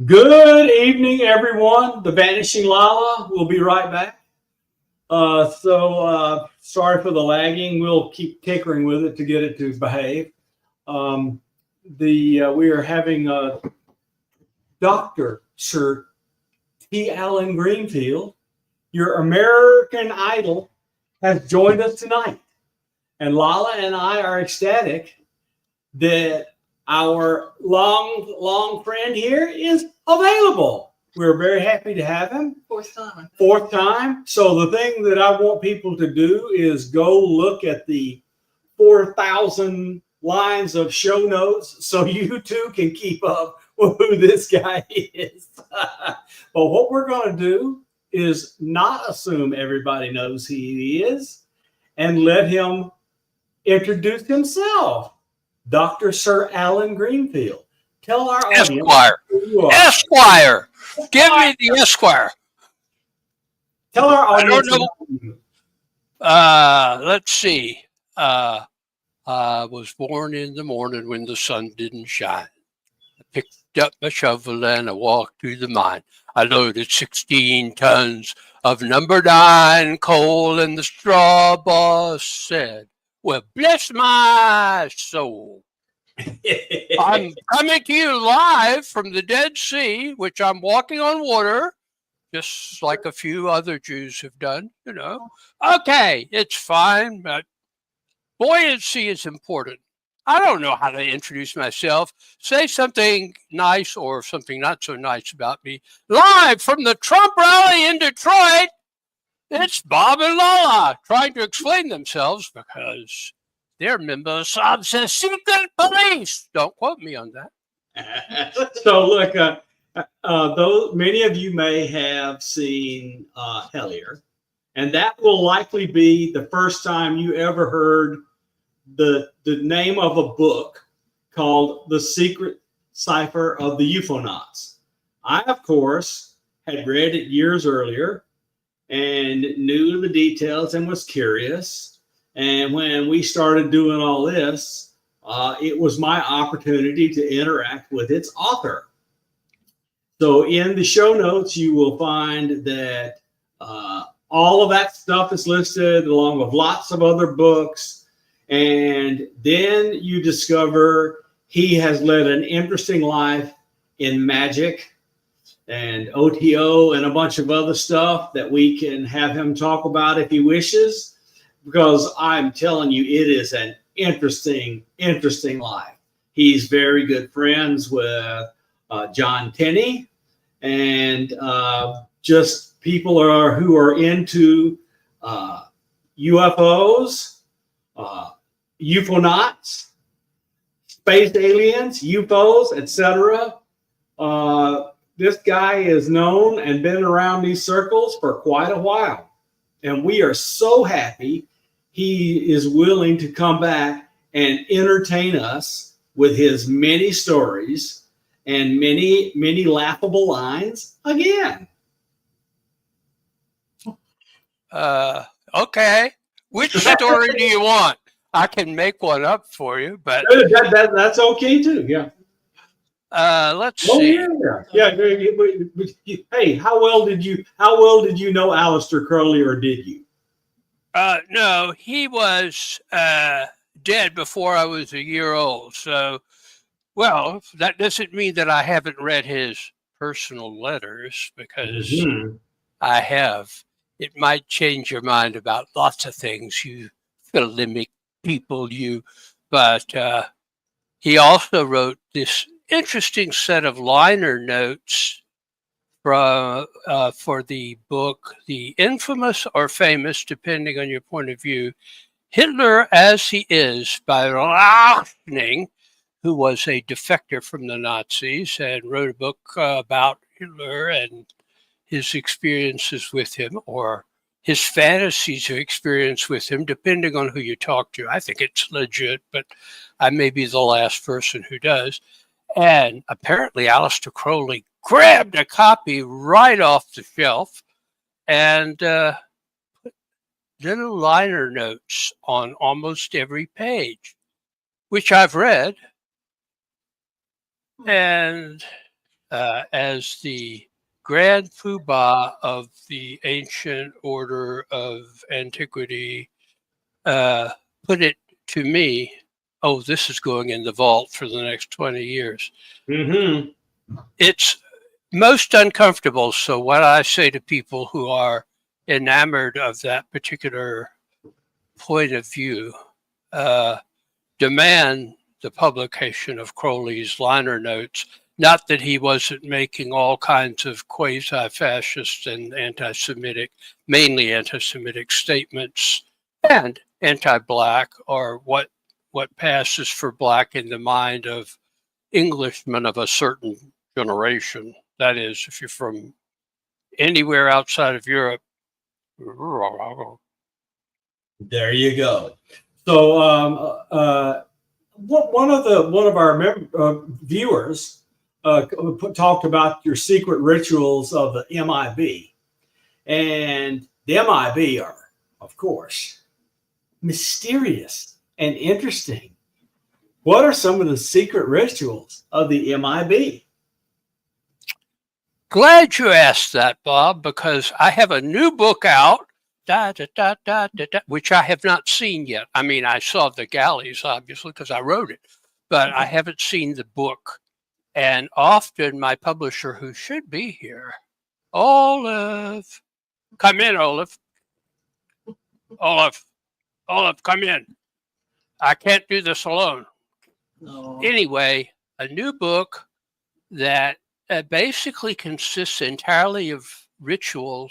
Good evening, everyone. The Vanishing Lala will be right back. Sorry for the lagging. We'll keep tinkering with it to get it to behave. We are having Dr. Sir T. Allen Greenfield, your American Idol, has joined us tonight. And Lala and I are ecstatic that our long friend here is available. We're very happy to have him. Fourth time. So the thing that I want people to do is go look at the 4,000 lines of show notes so you too can keep up with who this guy is. But what we're going to do is not assume everybody knows who he is and let him introduce himself. Dr. Sir Allen Greenfield. Tell our audience Esquire. who you are. Esquire. Give me the Esquire. Tell our audience. I don't know. Let's see. I was born in the morning when the sun didn't shine. I picked up my shovel and I walked to the mine. I loaded 16 tons of number 9 coal, and the straw boss said, "Well, bless my soul." I'm coming to you live from the Dead Sea, which I'm walking on water, just like a few other Jews have done, you know. Okay, it's fine, but buoyancy is important. I don't know how to introduce myself. Say something nice or something not so nice about me. Live from the Trump rally in Detroit, it's Bob and Lala trying to explain themselves because they're members of the secret police. Don't quote me on that. So look, though many of you may have seen Hellier, and that will likely be the first time you ever heard the name of a book called The Secret Cipher of the UFOnauts. I, of course, had read it years earlier and knew the details and was curious. And when we started doing all this, it was my opportunity to interact with its author. So in the show notes, you will find that all of that stuff is listed along with lots of other books. And then you discover he has led an interesting life in magic and OTO and a bunch of other stuff that we can have him talk about if he wishes. Because I'm telling you, it is an interesting life. He's very good friends with John Tenney, and just people who are into UFOs, UFOnauts, space aliens, UFOs, etc. This guy is known and been around these circles for quite a while. And we are so happy he is willing to come back and entertain us with his many stories and many laughable lines again. Okay. Which story do you want? I can make one up for you, but that's okay too. Yeah. Let's see. Yeah. Hey, how well did you know Aleister Crowley, or did you? No, he was dead before I was a year old. So, well, that doesn't mean that I haven't read his personal letters, because I have. It might change your mind about lots of things, you philemic people, you. But he also wrote this interesting set of liner notes for the book, the infamous or famous, depending on your point of view, Hitler as He Is, by Rauschning, who was a defector from the Nazis and wrote a book about Hitler and his experiences with him, or his fantasies of experience with him, depending on who you talk to. I think it's legit, but I may be the last person who does. And apparently Aleister Crowley grabbed a copy right off the shelf and put little liner notes on almost every page, which I've read. And as the Grand Poobah of the ancient order of antiquity, put it to me, oh, this is going in the vault for the next 20 years. Mm-hmm. It's most uncomfortable. So what I say to people who are enamored of that particular point of view, demand the publication of Crowley's liner notes. Not that he wasn't making all kinds of quasi-fascist and anti-Semitic, mainly anti-Semitic statements and anti-Black, or what passes for Black in the mind of Englishmen of a certain generation. That is, if you're from anywhere outside of Europe. There you go. So one of our viewers talked about your secret rituals of the MIB, and the MIB are, of course, mysterious and interesting. What are some of the secret rituals of the MIB? Glad you asked that, Bob, because I have a new book out, which I have not seen yet. I mean, I saw the galleys, obviously, because I wrote it, but I haven't seen the book. And often my publisher, who should be here, Olav, come in, Olav. Olav, come in. I can't do this alone. No. Anyway, a new book that basically consists entirely of ritual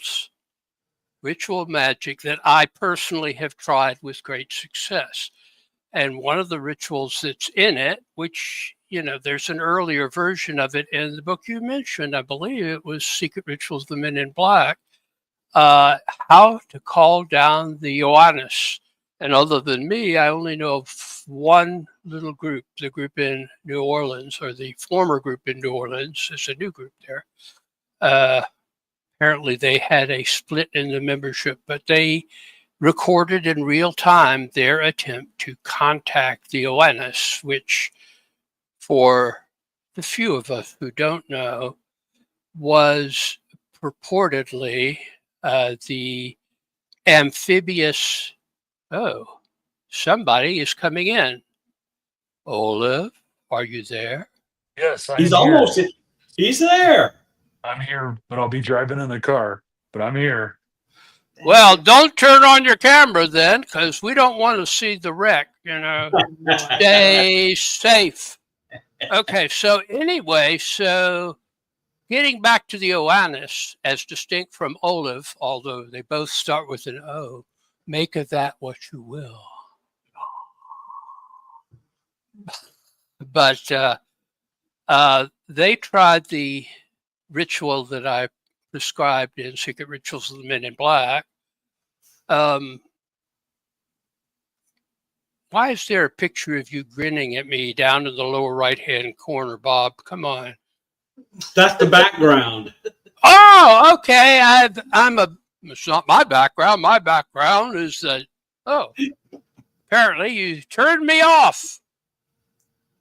magic that I personally have tried with great success. And one of the rituals that's in it, which, you know, there's an earlier version of it in the book you mentioned, I believe it was Secret Rituals of the Men in Black, how to call down the Ioannis. And other than me, I only know of one little group, the group in New Orleans, or the former group in New Orleans. There's a new group there. Apparently they had a split in the membership, but they recorded in real time their attempt to contact the Ioannis, which, for the few of us who don't know, was purportedly the amphibious. Oh, somebody is coming in. Olav, are you there? Yes, He's almost. He's there. I'm here, but I'll be driving in the car. But I'm here. Well, don't turn on your camera then, because we don't want to see the wreck, you know. Stay safe. Okay, so anyway, getting back to the Ioannis, as distinct from Olav, although they both start with an O, make of that what you will. But they tried the ritual that I prescribed in Secret Rituals of the Men in Black. Why is there a picture of you grinning at me down in the lower right-hand corner, Bob? Come on. That's the background. Oh, okay. It's not my background. My background is that, apparently you turned me off.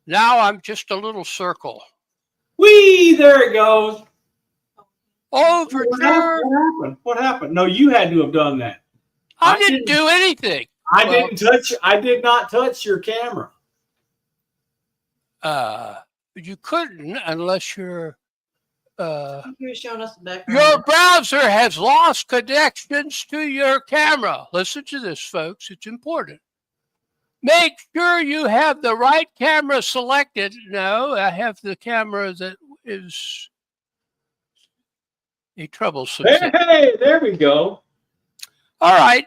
Now I'm just a little circle. Whee! There it goes. Overture. What happened? What happened? No, you had to have done that. I didn't do anything. I did not touch your camera. You couldn't unless you're. You're showing us the background. Your browser has lost connections to your camera. Listen to this, folks. It's important. Make sure you have the right camera selected. No, I have the camera that is a troublesome thing. Hey, there we go. All right.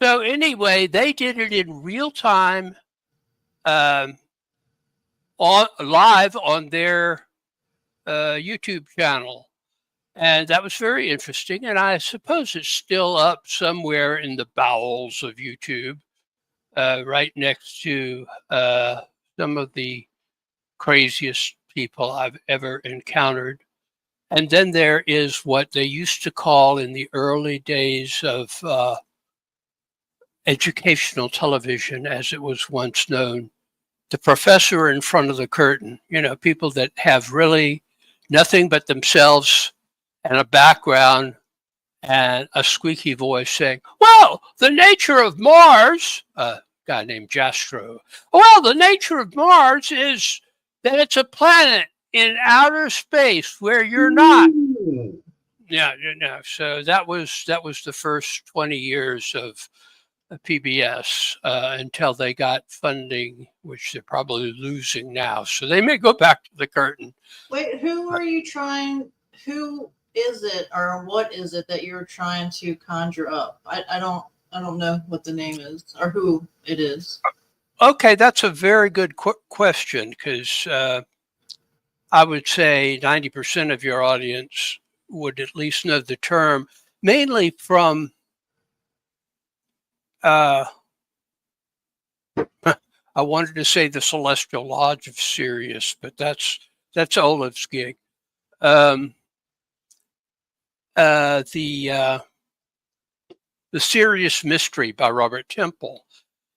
So anyway, they did it in real time, live on their YouTube channel. And that was very interesting. And I suppose it's still up somewhere in the bowels of YouTube, right next to some of the craziest people I've ever encountered. And then there is what they used to call in the early days of educational television, as it was once known, the professor in front of the curtain. You know, people that have really nothing but themselves and a background and a squeaky voice saying, well, the nature of Mars, a guy named Jastrow, well, the nature of Mars is that it's a planet in outer space where you're not. Yeah, so that was the first 20 years of PBS until they got funding, which they're probably losing now. So they may go back to the curtain. Wait, who is it or what is it that you're trying to conjure up? I don't know what the name is or who it is. Okay, that's a very good question, because I would say 90% of your audience would at least know the term, mainly from I wanted to say the Celestial Lodge of Sirius, but that's Olav's gig. The Sirius Mystery by Robert Temple,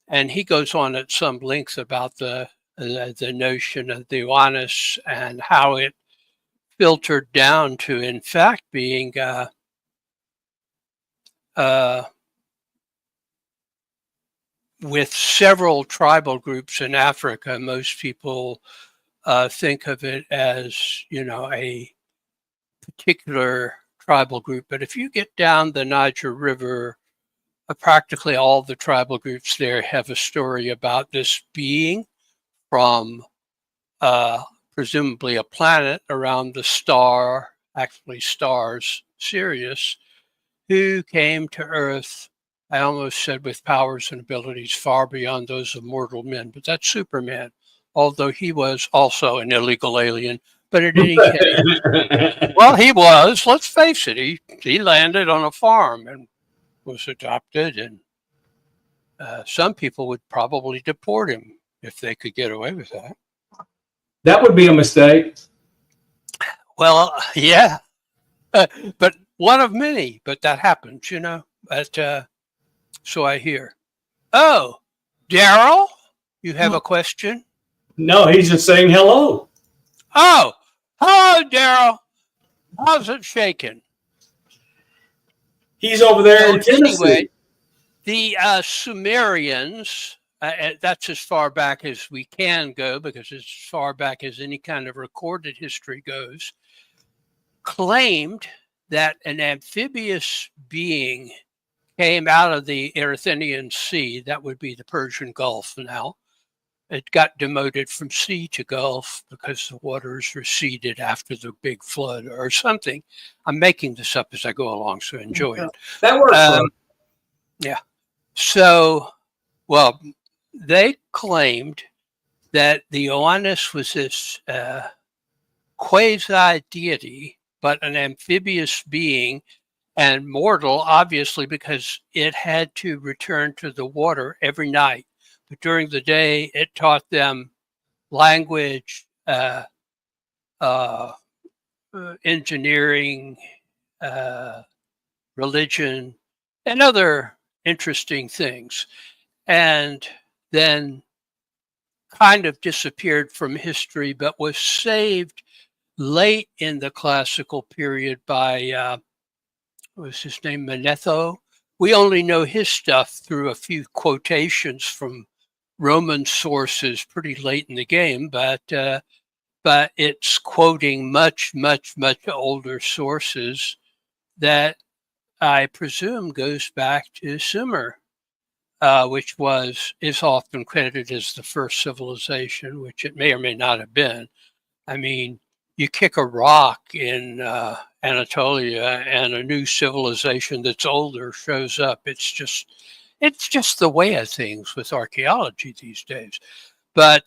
and he goes on at some length about the notion of the Uranus and how it filtered down to, in fact, being with several tribal groups in Africa. Most people think of it as, a particular tribal group. But if you get down the Niger River, practically all the tribal groups there have a story about this being from presumably a planet around the star, actually stars, Sirius, who came to Earth, I almost said with powers and abilities far beyond those of mortal men, but that's Superman, although he was also an illegal alien. But in any case, well, he was, let's face it, he landed on a farm and was adopted, and some people would probably deport him if they could get away with that. That would be a mistake. Well, yeah, but one of many, but that happens, But so I hear. Oh, Daryl, you have a question? No, he's just saying hello. Oh, hello, Daryl. How's it shaking? He's over there in Tennessee. Anyway, the Sumerians, that's as far back as we can go, because as far back as any kind of recorded history goes, claimed that an amphibious being came out of the Erythraean Sea. That would be the Persian Gulf now. It got demoted from sea to Gulf because the waters receded after the big flood or something. I'm making this up as I go along, so enjoy it. That works. Yeah. So, well, they claimed that the Uranus was this quasi-deity, but an amphibious being, and mortal, obviously, because it had to return to the water every night. But during the day, it taught them language, engineering, religion, and other interesting things. And then kind of disappeared from history, but was saved late in the classical period by what was his name, Manetho. We only know his stuff through a few quotations from Roman sources pretty late in the game, but it's quoting much, much, much older sources that I presume goes back to Sumer, which is often credited as the first civilization, which it may or may not have been. I mean, you kick a rock in Anatolia and a new civilization that's older shows up. It's just the way of things with archaeology these days. But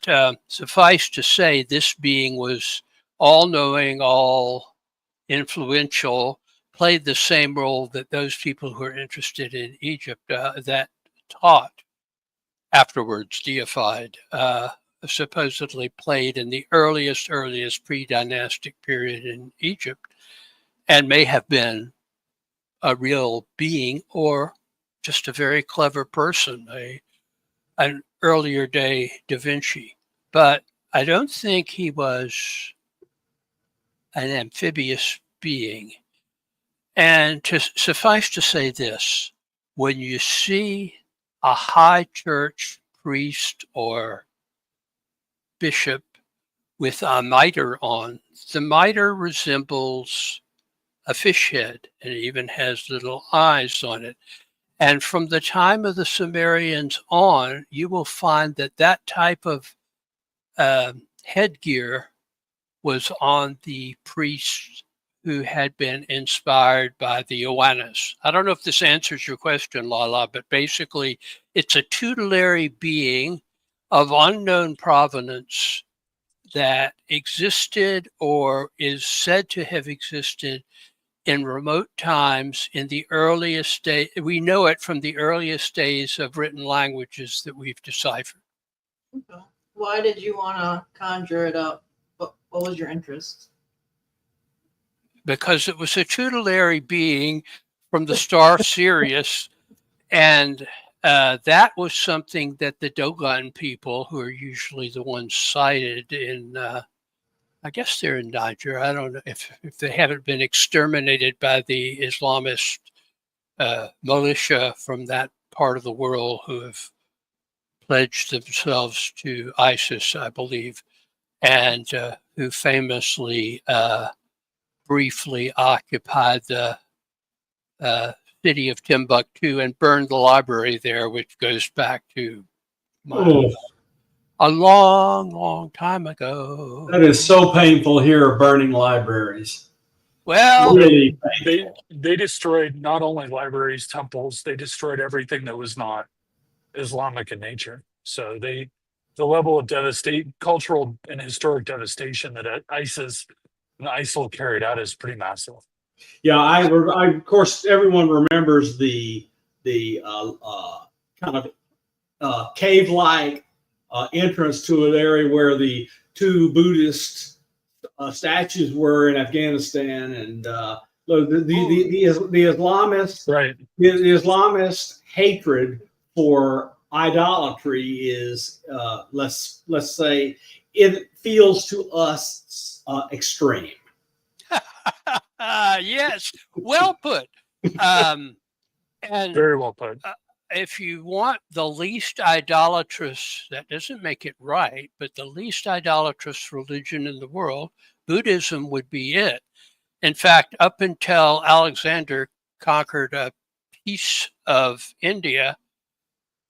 suffice to say, this being was all-knowing, all influential, played the same role that those people who are interested in Egypt that taught, afterwards deified, supposedly played in the earliest pre-dynastic period in Egypt, and may have been a real being or just a very clever person, an earlier day Da Vinci. But I don't think he was an amphibious being. And to suffice to say this, when you see a high church priest or bishop with a mitre on, the mitre resembles a fish head, and it even has little eyes on it. And from the time of the Sumerians on, you will find that that type of headgear was on the priests who had been inspired by the Oannes. I don't know if this answers your question, Lala, but basically it's a tutelary being of unknown provenance that existed or is said to have existed in remote times in the earliest day. We know it from the earliest days of written languages that we've deciphered. Okay. Why did you want to conjure it up? What was your interest? Because it was a tutelary being from the star Sirius, and that was something that the Dogon people, who are usually the ones cited in, I guess they're in Niger. I don't know if they haven't been exterminated by the Islamist militia from that part of the world who have pledged themselves to ISIS, I believe, and who famously briefly occupied the city of Timbuktu and burned the library there, which goes back to a long, long time ago. That is so painful here, burning libraries. Well, Really They destroyed not only libraries, temples, they destroyed everything that was not Islamic in nature. So the level of devastation, cultural and historic devastation that ISIS and ISIL carried out is pretty massive. Yeah, I of course everyone remembers the kind of cave-like entrance to an area where the two Buddhist statues were in Afghanistan, and the Islamist Right. the Islamist hatred for idolatry is let's say it feels to us extreme. yes, well put. And Very well put. if you want the least idolatrous, that doesn't make it right, but the least idolatrous religion in the world, Buddhism would be it. In fact, up until Alexander conquered a piece of India,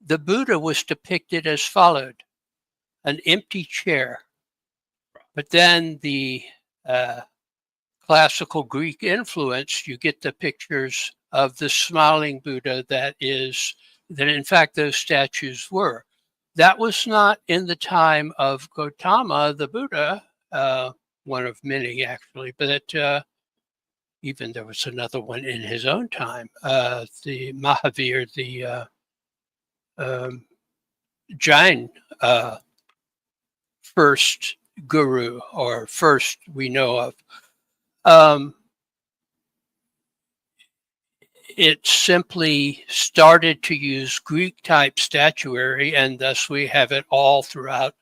the Buddha was depicted as followed: an empty chair. But then the classical Greek influence, you get the pictures of the smiling Buddha that in fact those statues were. That was not in the time of Gautama, the Buddha, one of many actually, but even there was another one in his own time, the Mahavir, the Jain first guru, or first we know of. It simply started to use Greek type statuary, and thus we have it all throughout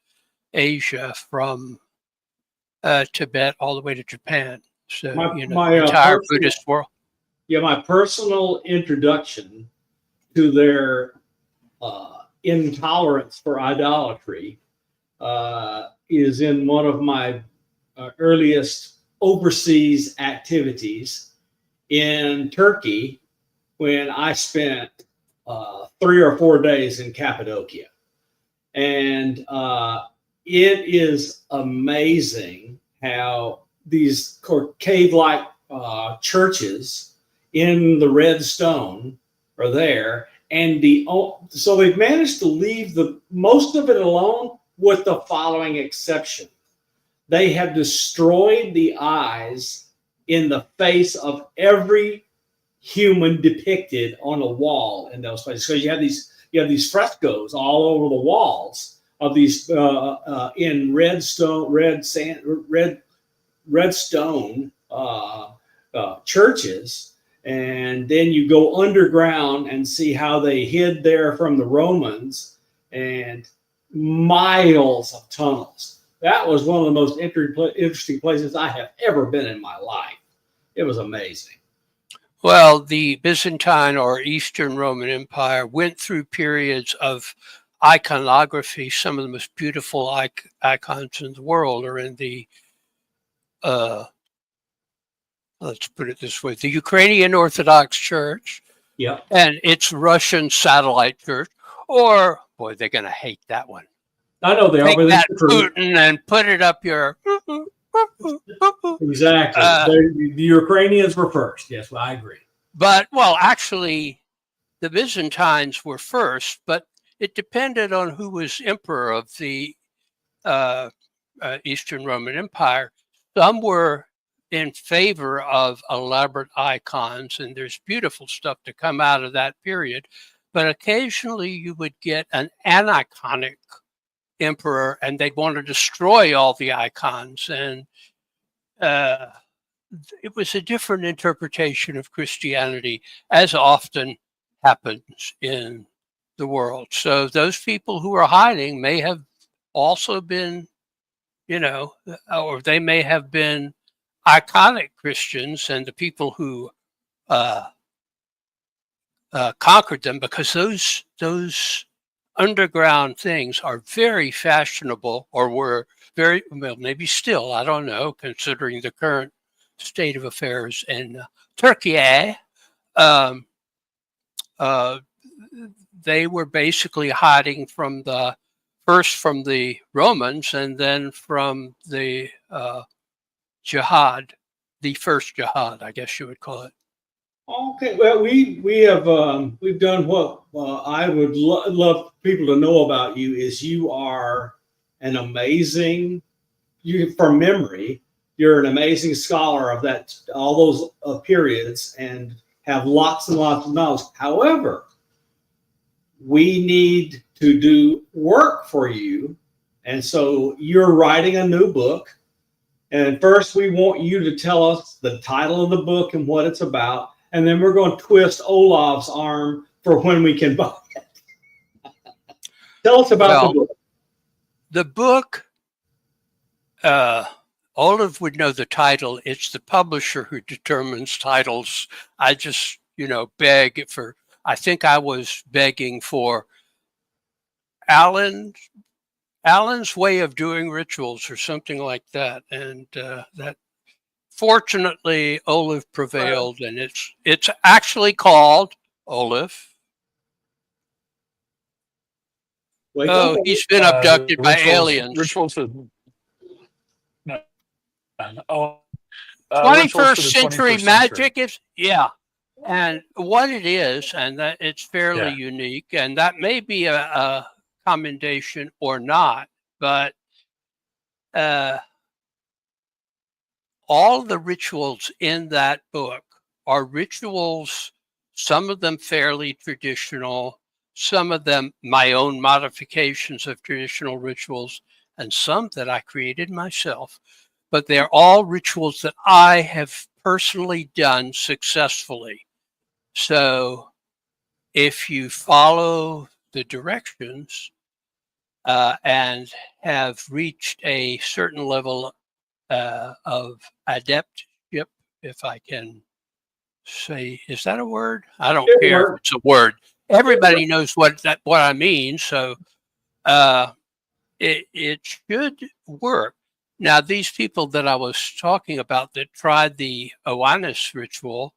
Asia, from Tibet all the way to Japan. So the entire Buddhist world. Yeah, my personal introduction to their intolerance for idolatry is in one of my earliest overseas activities in Turkey, when I spent 3 or 4 days in Cappadocia. And it is amazing how these cave-like churches in the red stone are there. And so they've managed to leave most of it alone, with the following exception. They have destroyed the eyes in the face of every human depicted on a wall in those places. So you have these frescoes all over the walls of these in red stone churches, and then you go underground and see how they hid there from the Romans, and miles of tunnels. that was one of the most interesting places I have ever been in my life. It was amazing. Well, the Byzantine or Eastern Roman Empire went through periods of iconography. Some of the most beautiful icons in the world are in the, let's put it this way, the Ukrainian Orthodox Church Yep. and its Russian satellite church, or, boy, they're going to hate that one. I know they Take are, but that it's true. Putin and put it up your... Exactly. The Ukrainians were first. Yes, well, I agree. But, well, actually, the Byzantines were first, but it depended on who was emperor of the Eastern Roman Empire. Some were in favor of elaborate icons, and there's beautiful stuff to come out of that period. But occasionally you would get an aniconic emperor, and they'd want to destroy all the icons. And it was a different interpretation of Christianity, as often happens in the world. So those people who are hiding may have also been, or they may have been iconic Christians, and the people who conquered them, because those underground things are very fashionable, or were very, well, maybe still, I don't know, considering the current state of affairs in Turkey. They were basically hiding from the Romans, and then from the jihad, the first jihad, I guess you would call it. Okay, well, we've done what I would love people to know about you is you are an amazing, from memory, you're an amazing scholar of all those periods, and have lots and lots of knowledge. However, we need to do work for you, and so you're writing a new book. And first, we want you to tell us the title of the book and what it's about. And then we're going to twist Olav's arm for when we can buy it. Tell us about the book. The book, Olav would know the title. It's the publisher who determines titles. I just, beg for, I think I was begging for Alan's way of doing rituals or something like that. And that, fortunately, Olav prevailed, and it's actually called Olav. He's been abducted by aliens. Rituals for, no. 21st century magic is, yeah. And what it is, and that it's fairly unique, and that may be a commendation or not, but all the rituals in that book are rituals, some of them fairly traditional, some of them my own modifications of traditional rituals, and some that I created myself. But they're all rituals that I have personally done successfully. So if you follow the directions and have reached a certain level of adeptship, if I can say, is that a word? I don't care if it's a word. Everybody knows what I mean. So it should work. Now, these people that I was talking about that tried the Oannes ritual,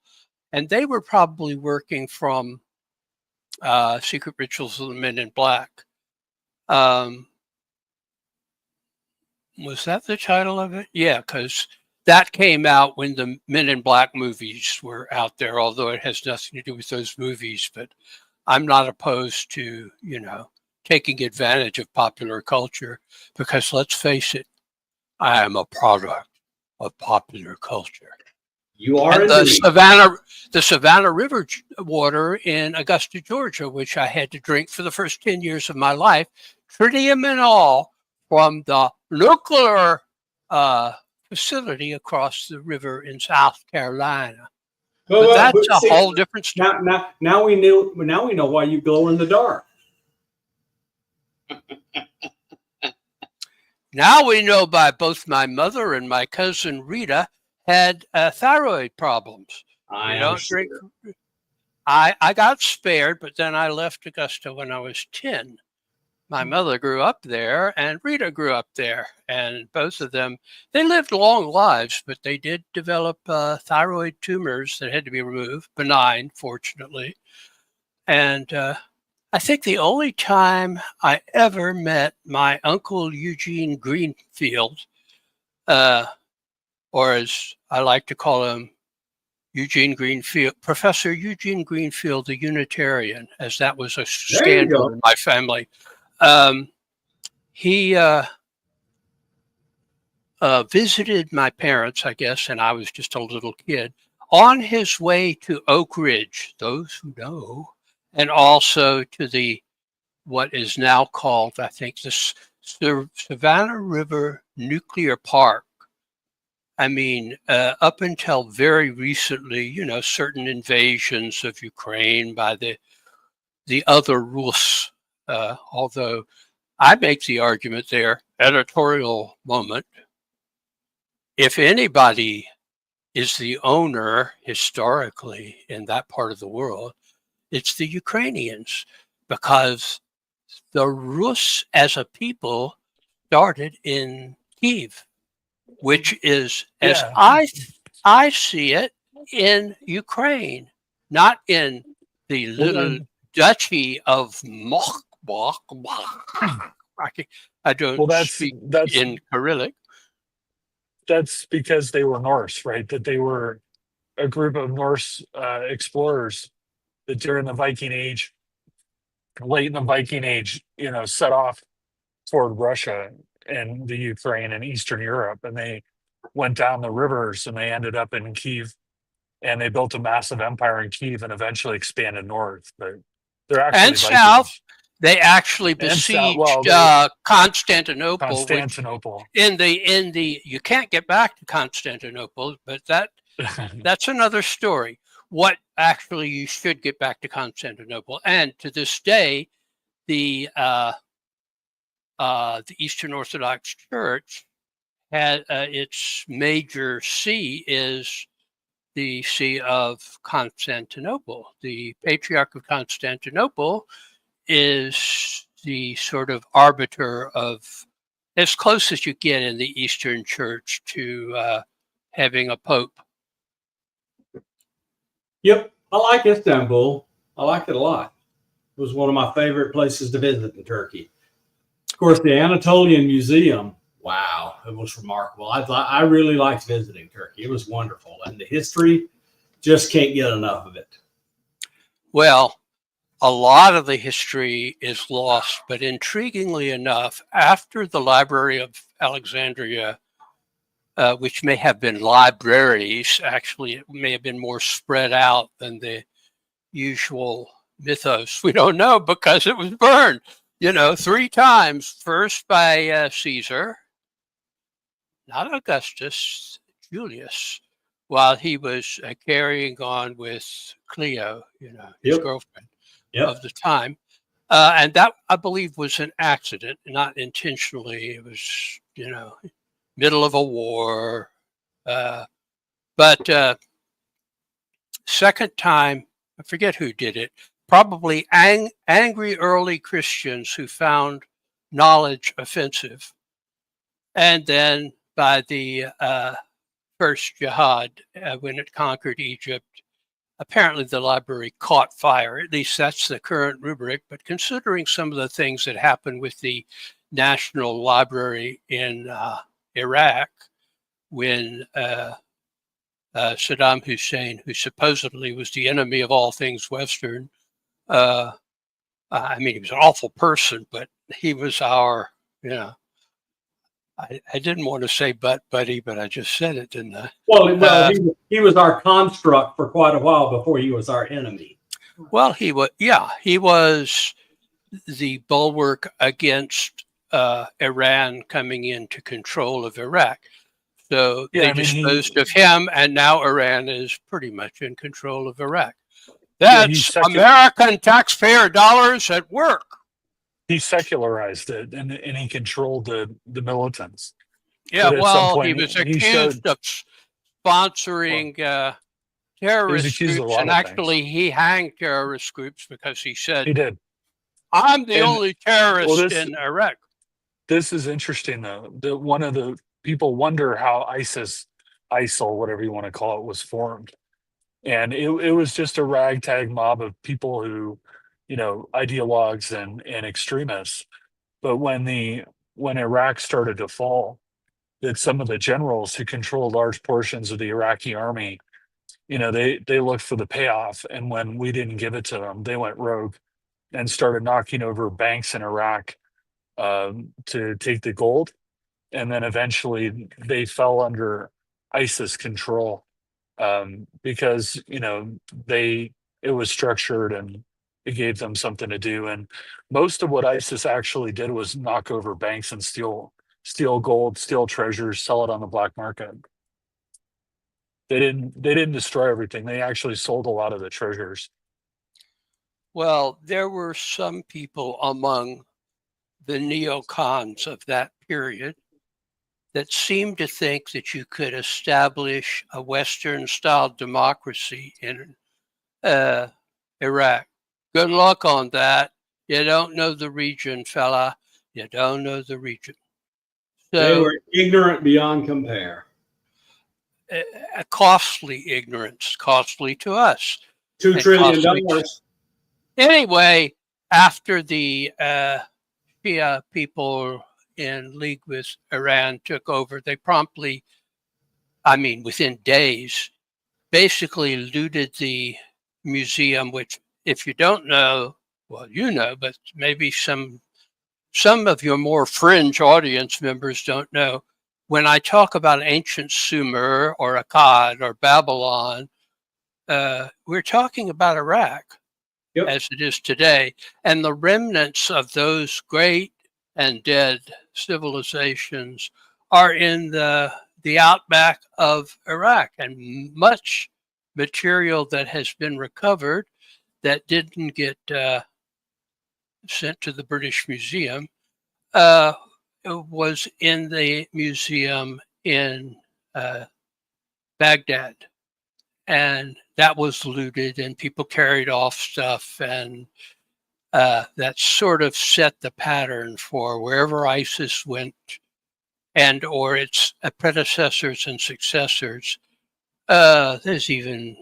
and they were probably working from Secret Rituals of the Men in Black. Was that the title of it? Yeah, because that came out when the Men in Black movies were out there, although it has nothing to do with those movies. But I'm not opposed to, taking advantage of popular culture, because let's face it, I am a product of popular culture. You are and the Savannah River water in Augusta, Georgia, which I had to drink for the first 10 years of my life, tritium and all, from the nuclear facility across the river in South Carolina. But that's a whole different story. Now we know why you glow in the dark. Now we know by both my mother and my cousin Rita had thyroid problems. I You am don't sure. drink. I got spared, but then I left Augusta when I was 10. My mother grew up there and Rita grew up there. And both of them, they lived long lives, but they did develop thyroid tumors that had to be removed, benign, fortunately. And I think the only time I ever met my uncle Eugene Greenfield, or as I like to call him, Eugene Greenfield, Professor Eugene Greenfield, the Unitarian, as that was a scandal in my family. He visited my parents, I guess, and I was just a little kid, on his way to Oak Ridge, those who know, and also to what is now called, I think, the Savannah River Nuclear Park. I mean, up until very recently, certain invasions of Ukraine by the other Rus, although I make the argument there, editorial moment, if anybody is the owner historically in that part of the world, it's the Ukrainians, because the Rus as a people started in Kiev, which is, as I see it, in Ukraine, not in the little duchy of Mokhbach. I don't speak in Cyrillic. That's because they were Norse, right? That they were a group of Norse explorers that during the Viking Age, late in the Viking Age, set off toward Russia and the Ukraine and Eastern Europe, and they went down the rivers and they ended up in Kiev, and they built a massive empire in Kiev and eventually expanded north. But they're actually and Vikings. South. They actually besieged Constantinople. Constantinople. In the you can't get back to Constantinople, but that's another story. What actually you should get back to Constantinople, and to this day, the Eastern Orthodox Church had its major see is the See of Constantinople. The Patriarch of Constantinople is the sort of arbiter of, as close as you get in the Eastern Church to having a pope. Yep, I like Istanbul. I liked it a lot. It was one of my favorite places to visit in Turkey. Of course, the Anatolian Museum, wow, it was remarkable. I really liked visiting Turkey. It was wonderful. And the history, just can't get enough of it. Well, a lot of the history is lost, but intriguingly enough, after the Library of Alexandria, which may have been libraries, actually, it may have been more spread out than the usual mythos. We don't know because it was burned, 3 times. First by Caesar, not Augustus, Julius, while he was carrying on with Cleo, his girlfriend of the time. And that, I believe, was an accident, not intentionally. It was, middle of a war. But second time, I forget who did it, probably angry early Christians who found knowledge offensive. And then by the first jihad, when it conquered Egypt, apparently the library caught fire. At least that's the current rubric. But considering some of the things that happened with the National Library in Iraq, when Saddam Hussein, who supposedly was the enemy of all things Western, he was an awful person, but he was our, I didn't want to say buddy, but I just said it, didn't I? Well, he was our construct for quite a while before he was our enemy. Well, he was the bulwark against Iran coming into control of Iraq. So they disposed of him, and now Iran is pretty much in control of Iraq. That's American taxpayer dollars at work. he secularized it, and he controlled the militants. Yeah, But at some well, he point, was he showed, accused of sponsoring he was terrorist accused of a groups, lot and of things. actually he hanged terrorist groups because he said, He did. I'm the And only well, terrorist in Iraq. this is interesting though. One of the people wonder how ISIL, whatever you want to call it, was formed. And it was just a ragtag mob of people who, ideologues and extremists. But when Iraq started to fall, that some of the generals who controlled large portions of the Iraqi army, they looked for the payoff. And when we didn't give it to them, they went rogue and started knocking over banks in Iraq to take the gold. And then eventually they fell under ISIS control because it was structured and it gave them something to do. And most of what ISIS actually did was knock over banks and steal gold, steal treasures, sell it on the black market. They didn't destroy everything. They actually sold a lot of the treasures. Well, there were some people among the neocons of that period that seemed to think that you could establish a Western-style democracy in Iraq. Good luck on that. You don't know the region, fella. You don't know the region. They So, were ignorant beyond compare. a costly ignorance, costly to us. $2 And trillion. costly. Anyway, after the Shia people in league with Iran took over, they promptly, within days, basically looted the museum, which, if you don't know, well, you know, but maybe some of your more fringe audience members don't know. When I talk about ancient Sumer or Akkad or Babylon, we're talking about Iraq. Yep. As it is today, and the remnants of those great and dead civilizations are in the outback of Iraq, and much material that has been recovered that didn't get sent to the British Museum was in the museum in Baghdad. And that was looted, and people carried off stuff, and that sort of set the pattern for wherever ISIS went, and or its predecessors and successors. There's even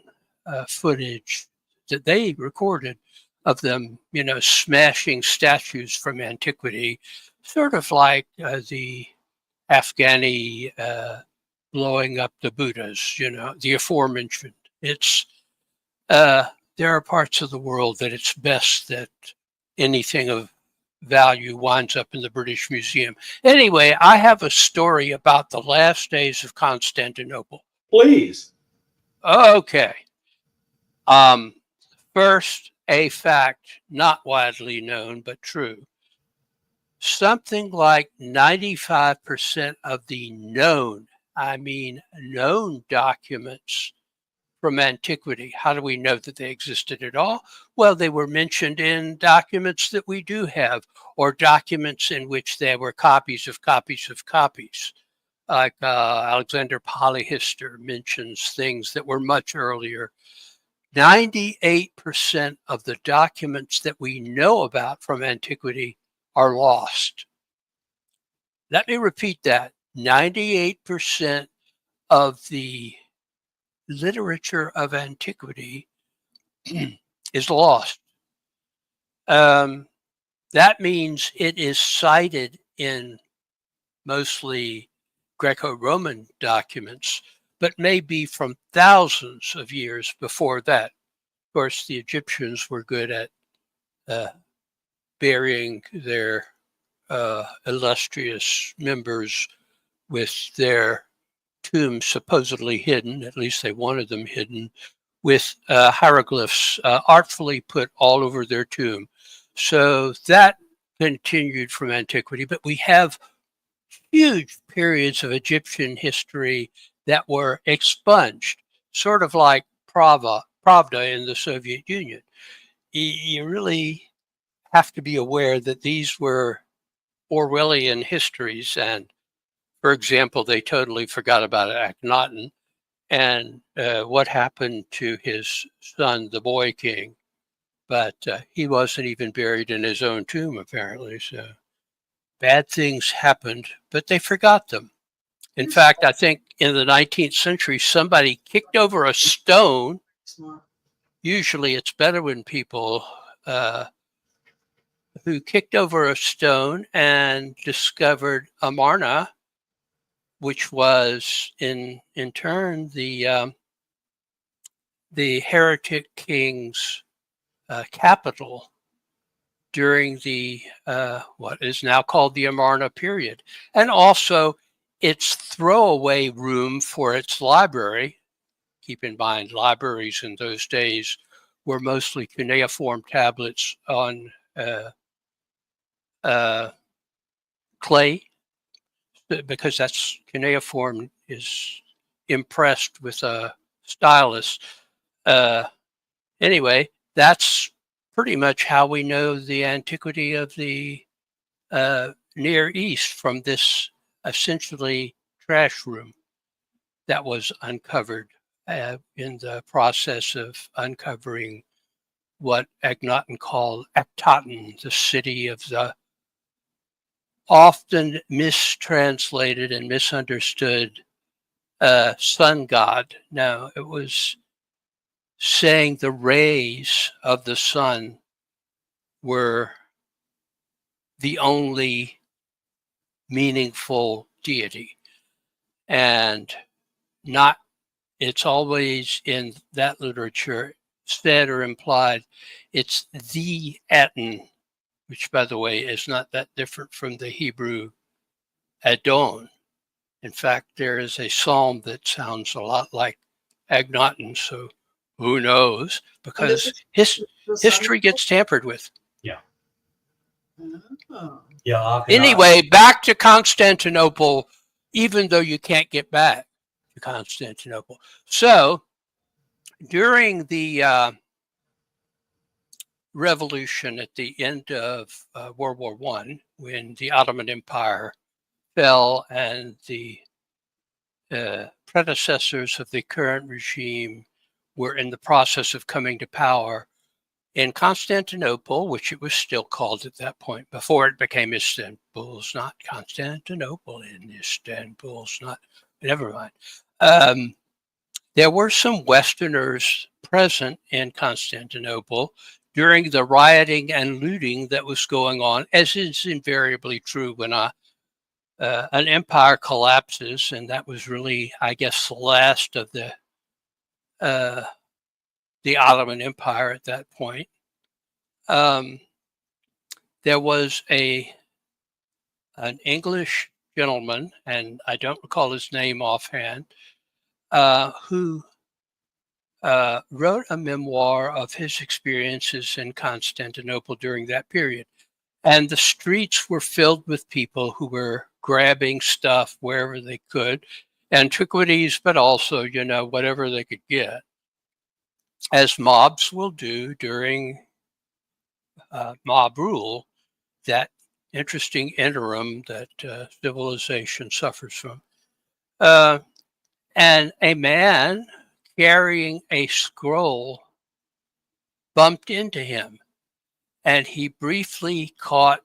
footage that they recorded of them, smashing statues from antiquity, sort of like the Afghani blowing up the Buddhas, the aforementioned. It's there are parts of the world that it's best that anything of value winds up in the British Museum. Anyway, I have a story about the last days of Constantinople. Please. Okay. First, a fact not widely known, but true. Something like 95% of the known documents from antiquity. How do we know that they existed at all? Well, they were mentioned in documents that we do have, or documents in which there were copies of copies of copies. Like Alexander Polyhistor mentions things that were much earlier. 98% of the documents that we know about from antiquity are lost. Let me repeat that. 98% of the literature of antiquity is lost. That means it is cited in mostly Greco-Roman documents, but may be from thousands of years before that. Of course, the Egyptians were good at burying their illustrious members with their tombs supposedly hidden, at least they wanted them hidden, with hieroglyphs artfully put all over their tomb. So that continued from antiquity, but we have huge periods of Egyptian history that were expunged, sort of like Pravda in the Soviet Union. You really have to be aware that these were Orwellian histories. And for example, they totally forgot about Akhenaten and what happened to his son, the Boy King. But he wasn't even buried in his own tomb, apparently. So bad things happened, but they forgot them. In fact, I think in the 19th century, somebody kicked over a stone. Smart. Usually it's Bedouin people who kicked over a stone and discovered Amarna, which was in turn the heretic king's capital during the what is now called the Amarna period, and also its throwaway room for its library. Keep in mind, libraries in those days were mostly cuneiform tablets on clay, because that's cuneiform is impressed with a stylus. Anyway, that's pretty much how we know the antiquity of the Near East, from this essentially trash room that was uncovered in the process of uncovering what Akhenaten called Akhenaten, the city of the often mistranslated and misunderstood sun god. Now, it was saying the rays of the sun were the only meaningful deity, and not, it's always in that literature said or implied it's the Aten, which, by the way, is not that different from the Hebrew Adon. In fact, there is a psalm that sounds a lot like Akhenaten, so who knows? Because history gets tampered with. Oh. Yeah. Anyway, back to Constantinople, even though you can't get back to Constantinople. So during the revolution at the end of World War I, when the Ottoman Empire fell and the predecessors of the current regime were in the process of coming to power in Constantinople, which it was still called at that point, before it became Istanbul's not Constantinople, and Istanbul's not, never mind. There were some Westerners present in Constantinople during the rioting and looting that was going on, as is invariably true when an empire collapses, and that was really, I guess, the last of the Ottoman Empire at that point. There was an English gentleman, and I don't recall his name offhand, who wrote a memoir of his experiences in Constantinople during that period. And the streets were filled with people who were grabbing stuff wherever they could, antiquities, but also, whatever they could get, as mobs will do during mob rule, that interesting interim that civilization suffers from. And a man carrying a scroll bumped into him, and he briefly caught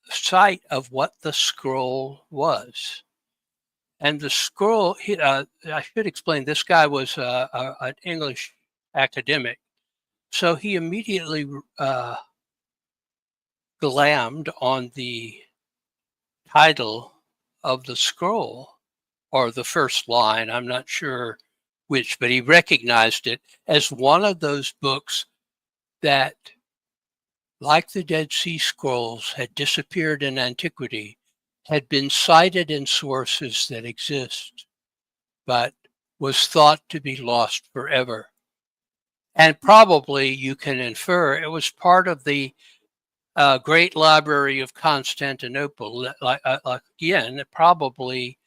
sight of what the scroll was. And the scroll, I should explain, this guy was an English academic. So he immediately glammed on the title of the scroll, or the first line, I'm not sure which, but he recognized it as one of those books that, like the Dead Sea Scrolls, had disappeared in antiquity, had been cited in sources that exist, but was thought to be lost forever. And probably you can infer it was part of the Great Library of Constantinople. Again, it probably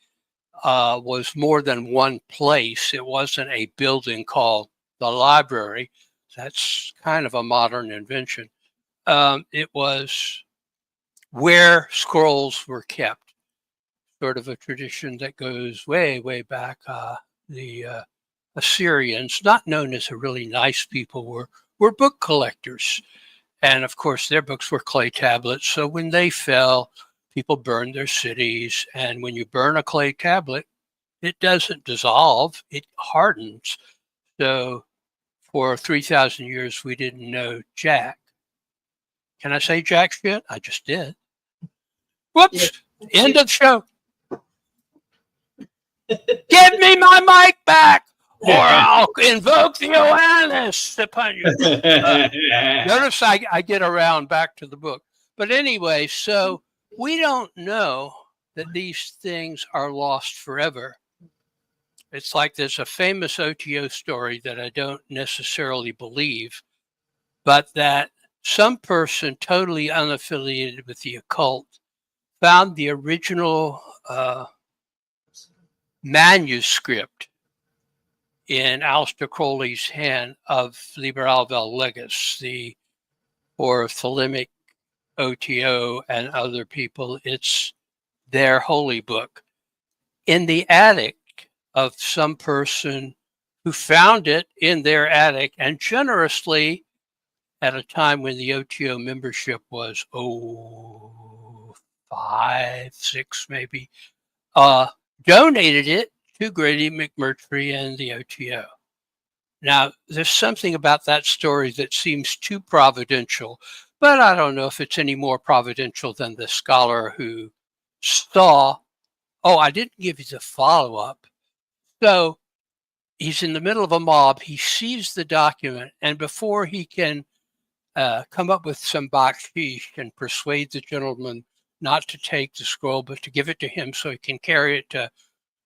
was more than one place. It wasn't a building called the library. That's kind of a modern invention. It was where scrolls were kept, sort of a tradition that goes way, way back. The Assyrians, not known as a really nice people, were book collectors. And of course, their books were clay tablets. So when they fell, people burned their cities. And when you burn a clay tablet, it doesn't dissolve, it hardens. So for 3,000 years, we didn't know jack. Can I say jack shit? I just did. Whoops. Yeah. End of the show. Give me my mic back, or I'll invoke the awareness upon you. Notice I get around back to the book. But anyway, so we don't know that these things are lost forever. It's like there's a famous OTO story that I don't necessarily believe, but that some person totally unaffiliated with the occult found the original manuscript in Aleister Crowley's hand of Liber Alvel Legis, the Thelemic OTO and other people. It's their holy book in the attic of some person who found it in their attic and generously, at a time when the OTO membership was 5, 6 maybe, donated it to Grady McMurtry and the OTO. Now, there's something about that story that seems too providential, but I don't know if it's any more providential than the scholar who saw. Oh, I didn't give you the follow-up. So he's in the middle of a mob. He sees the document, and before he can come up with some baksheesh and persuade the gentleman not to take the scroll, but to give it to him so he can carry it to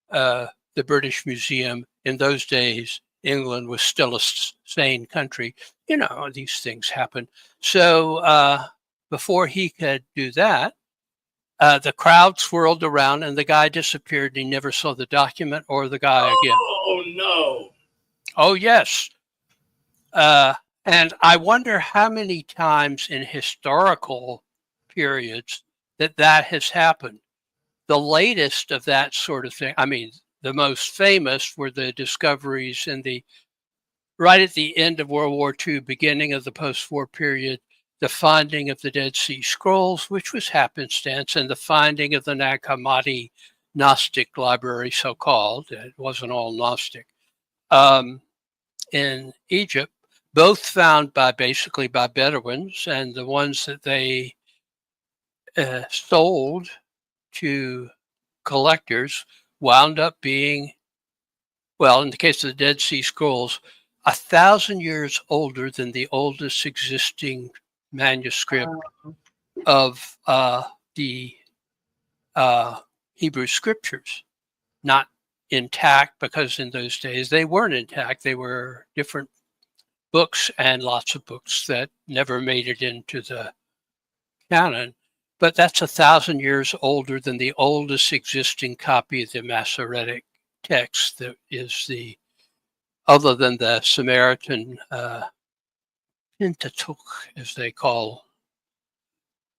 the British Museum. In those days, England was still a sane country. You know, these things happen. So before he could do that, the crowd swirled around and the guy disappeared. He never saw the document or the guy again. Oh, no. Oh, yes. And I wonder how many times in historical periods that has happened. The latest of that sort of thing, I mean, the most famous were the discoveries in right at the end of World War II, beginning of the post-war period, the finding of the Dead Sea Scrolls, which was happenstance, and the finding of the Nag Hammadi Gnostic library, so-called. It wasn't all Gnostic. In Egypt, both found basically by Bedouins, and the ones that they sold to collectors wound up being, well, in the case of the Dead Sea Scrolls, 1,000 years older than the oldest existing manuscript of the Hebrew scriptures. Not intact, because in those days they weren't intact. They were different books, and lots of books that never made it into the canon. But that's 1,000 years older than the oldest existing copy of the Masoretic text that is other than the Samaritan Pentateuch, as they call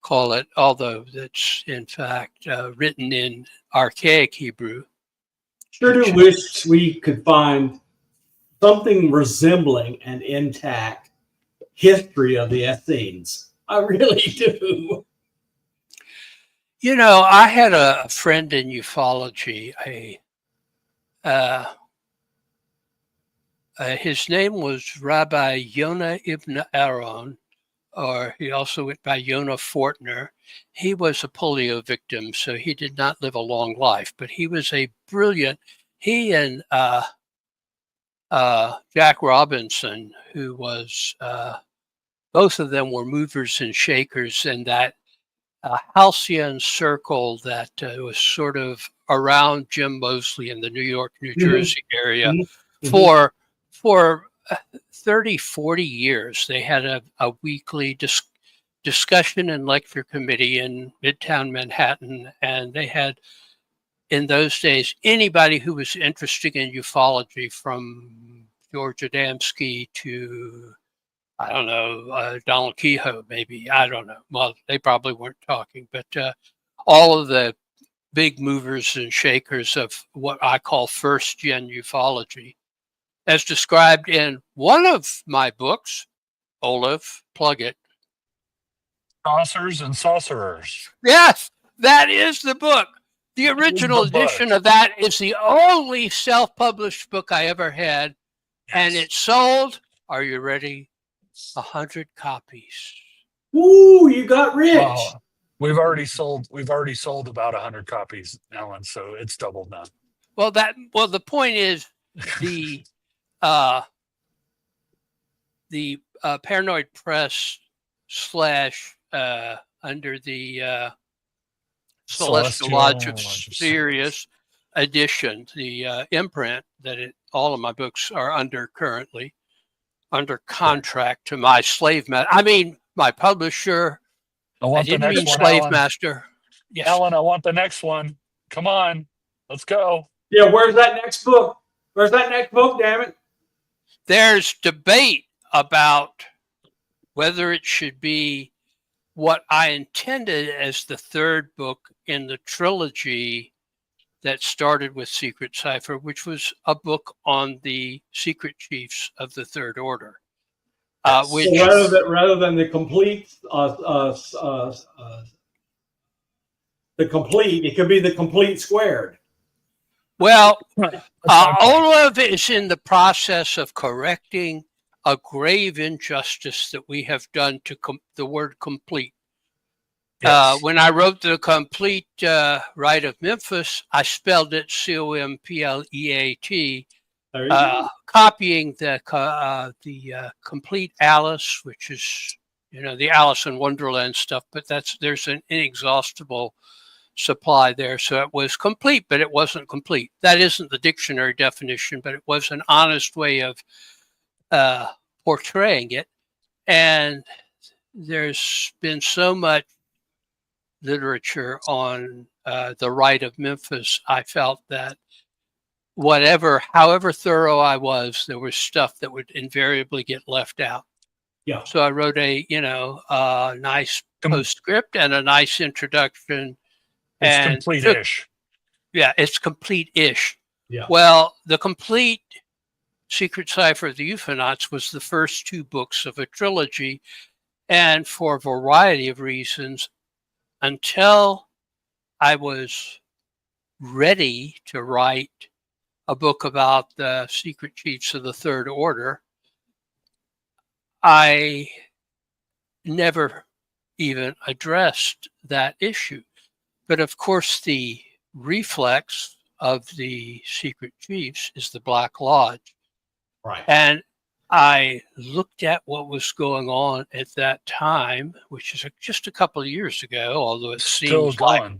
it, although that's in fact written in archaic Hebrew. Sure do wish we could find something resembling an intact history of the Essenes. I really do. You know, I had a friend in ufology. His name was Rabbi Yonah ibn Aaron, or he also went by Yonah Fortner. He was a polio victim, so he did not live a long life, but he was a brilliant, he and Jack Robinson, who was, both of them were movers and shakers in that halcyon circle that was sort of around Jim Moseley in the New York, New Jersey area for 30, 40 years. They had a weekly discussion and lecture committee in Midtown Manhattan, and they had, in those days, anybody who was interested in ufology, from George Adamski to I don't know, Donald Kehoe, maybe. I don't know. Well, they probably weren't talking, but all of the big movers and shakers of what I call first-gen ufology, as described in one of my books, Olav, plug it. Saucers and sorcerers. Yes, that is the book. The original The book. edition of that is the only self-published book I ever had, and it sold, are you ready, 100 copies. Woo, you got rich. Wow. We've already sold about 100 copies, Alan, so it's doubled now. Well, the point is the Paranoid Press / under the Celestial Lodge of Sirius edition, the imprint that all of my books are under currently, under contract to my my publisher. I didn't mean slave master. Yes. Alan, I want the next one. Come on, let's go. Yeah, where's that next book? Where's that next book, damn it? There's debate about whether it should be what I intended as the third book in the trilogy that started with Secret Cipher, which was a book on the secret chiefs of the Third Order. Which, so rather than the complete, it could be the complete squared. well, Olav is in the process of correcting a grave injustice that we have done to the word complete. Yes. When I wrote the complete Rite of Memphis, I spelled it Compleat, There you go. copying the complete Alice, which is the Alice in Wonderland stuff, but there's an inexhaustible supply there. So it was complete, but it wasn't complete. That isn't the dictionary definition, but it was an honest way of portraying it. And there's been so much literature on the Rite of Memphis. I felt that however thorough I was, there was stuff that would invariably get left out. Yeah. So I wrote a nice postscript and a nice introduction. It's complete-ish. Yeah, it's complete-ish. Yeah. Well, the complete Secret Cipher of the UFOnauts was the first two books of a trilogy, and for a variety of reasons, until I was ready to write a book about the secret chiefs of the Third Order, I never even addressed that issue. But of course, the reflex of the secret chiefs is the Black Lodge. Right. And I looked at what was going on at that time, which is just a couple of years ago, although it seems like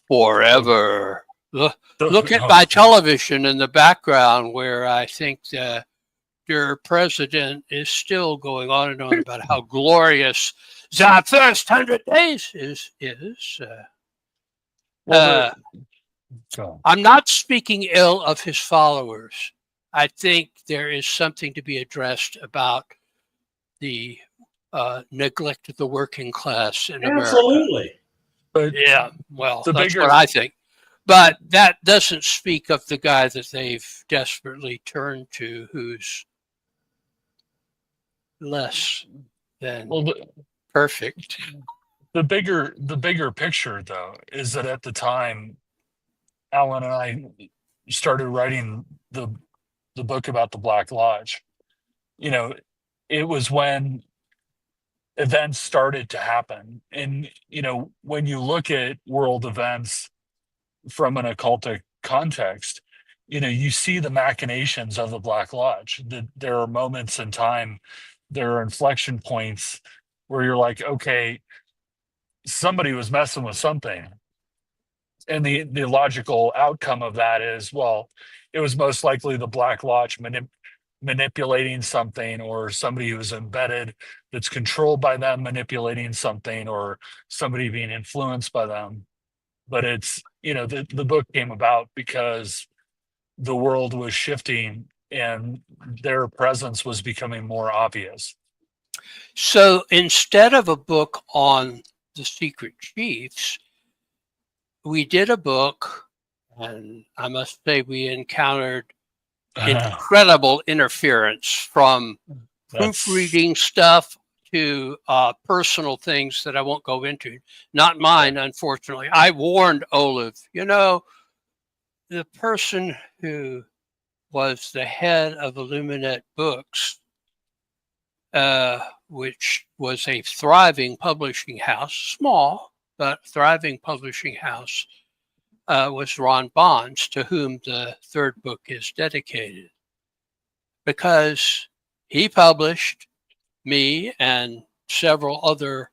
forever. Look at my television in the background where I think your president is still going on and on about how glorious the first 100 days is. I'm not speaking ill of his followers. I think there is something to be addressed about the neglect of the working class in America. Absolutely. But yeah, well, that's what I think. But that doesn't speak of the guy that they've desperately turned to, who's less than perfect. The bigger picture, though, is that at the time, Alan and I started writing the book about the Black Lodge. It was when events started to happen. And, when you look at world events from an occultic context, you see the machinations of the Black Lodge. There are moments in time, there are inflection points where you're like, okay, somebody was messing with something. And the logical outcome of that is, well, it was most likely the Black Lodge manipulating something, or somebody who was embedded that's controlled by them manipulating something, or somebody being influenced by them. But it's, the book came about because the world was shifting and their presence was becoming more obvious. So instead of a book on the secret chiefs, we did a book, and I must say we encountered incredible interference from proofreading stuff to personal things that I won't go into. Not mine, unfortunately. I warned Olav, the person who was the head of Illuminate Books, which was a thriving publishing house, small, but thriving publishing house, was Ron Bonds, to whom the third book is dedicated. Because he published me and several other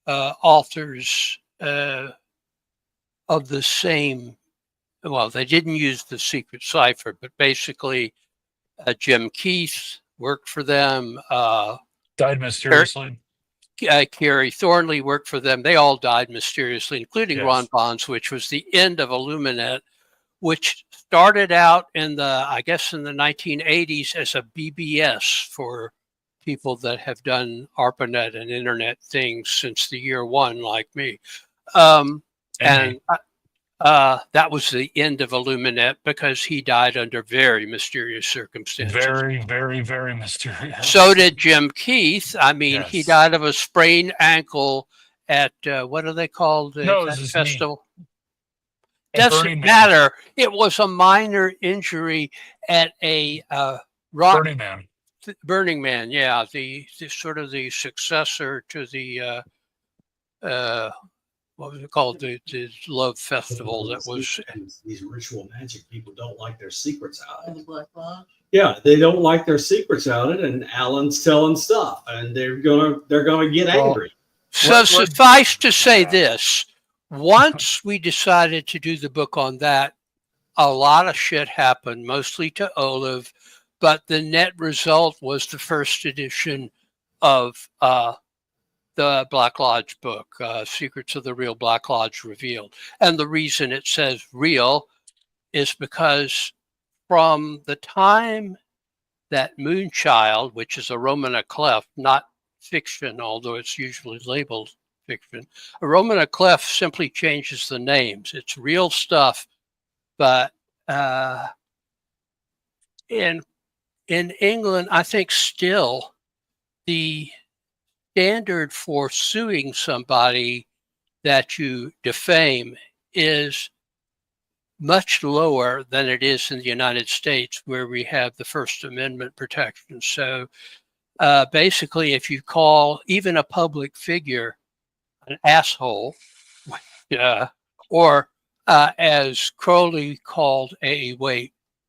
authors of the same, well, they didn't use the Secret Cipher, but basically Jim Keith worked for them. Died mysteriously. Carrie Thornley worked for them. They all died mysteriously, including Yes. Ron Bonds, which was the end of Illuminate, which started out in the 1980s as a BBS for people that have done ARPANET and internet things since the year one, like me. That was the end of Illuminate because he died under very mysterious circumstances. Very, very, very mysterious. So did Jim Keith. I mean, he Yes. died of a sprained ankle at what are they called? No, it was That his festival. At Doesn't Burning Man. matter. It was a minor injury at a rock Burning Man. Burning Man. Yeah, the sort of the successor to the what was it called? The love festival that was. These ritual magic people don't like their secrets out. The Black Lodge. Yeah, they don't like their secrets out, and Alan's telling stuff, and they're gonna get angry. So suffice to say this: once we decided to do the book on that, a lot of shit happened, mostly to Olav, but the net result was the first edition of the Black Lodge book, Secrets of the Real Black Lodge Revealed. And the reason it says real is because from the time that Moonchild, which is a Romana clef, not fiction, although it's usually labeled fiction, a Romana clef simply changes the names. It's real stuff, but in England, I think still the standard for suing somebody that you defame is much lower than it is in the United States, where we have the First Amendment protection. So basically, if you call even a public figure an asshole, or as Crowley called a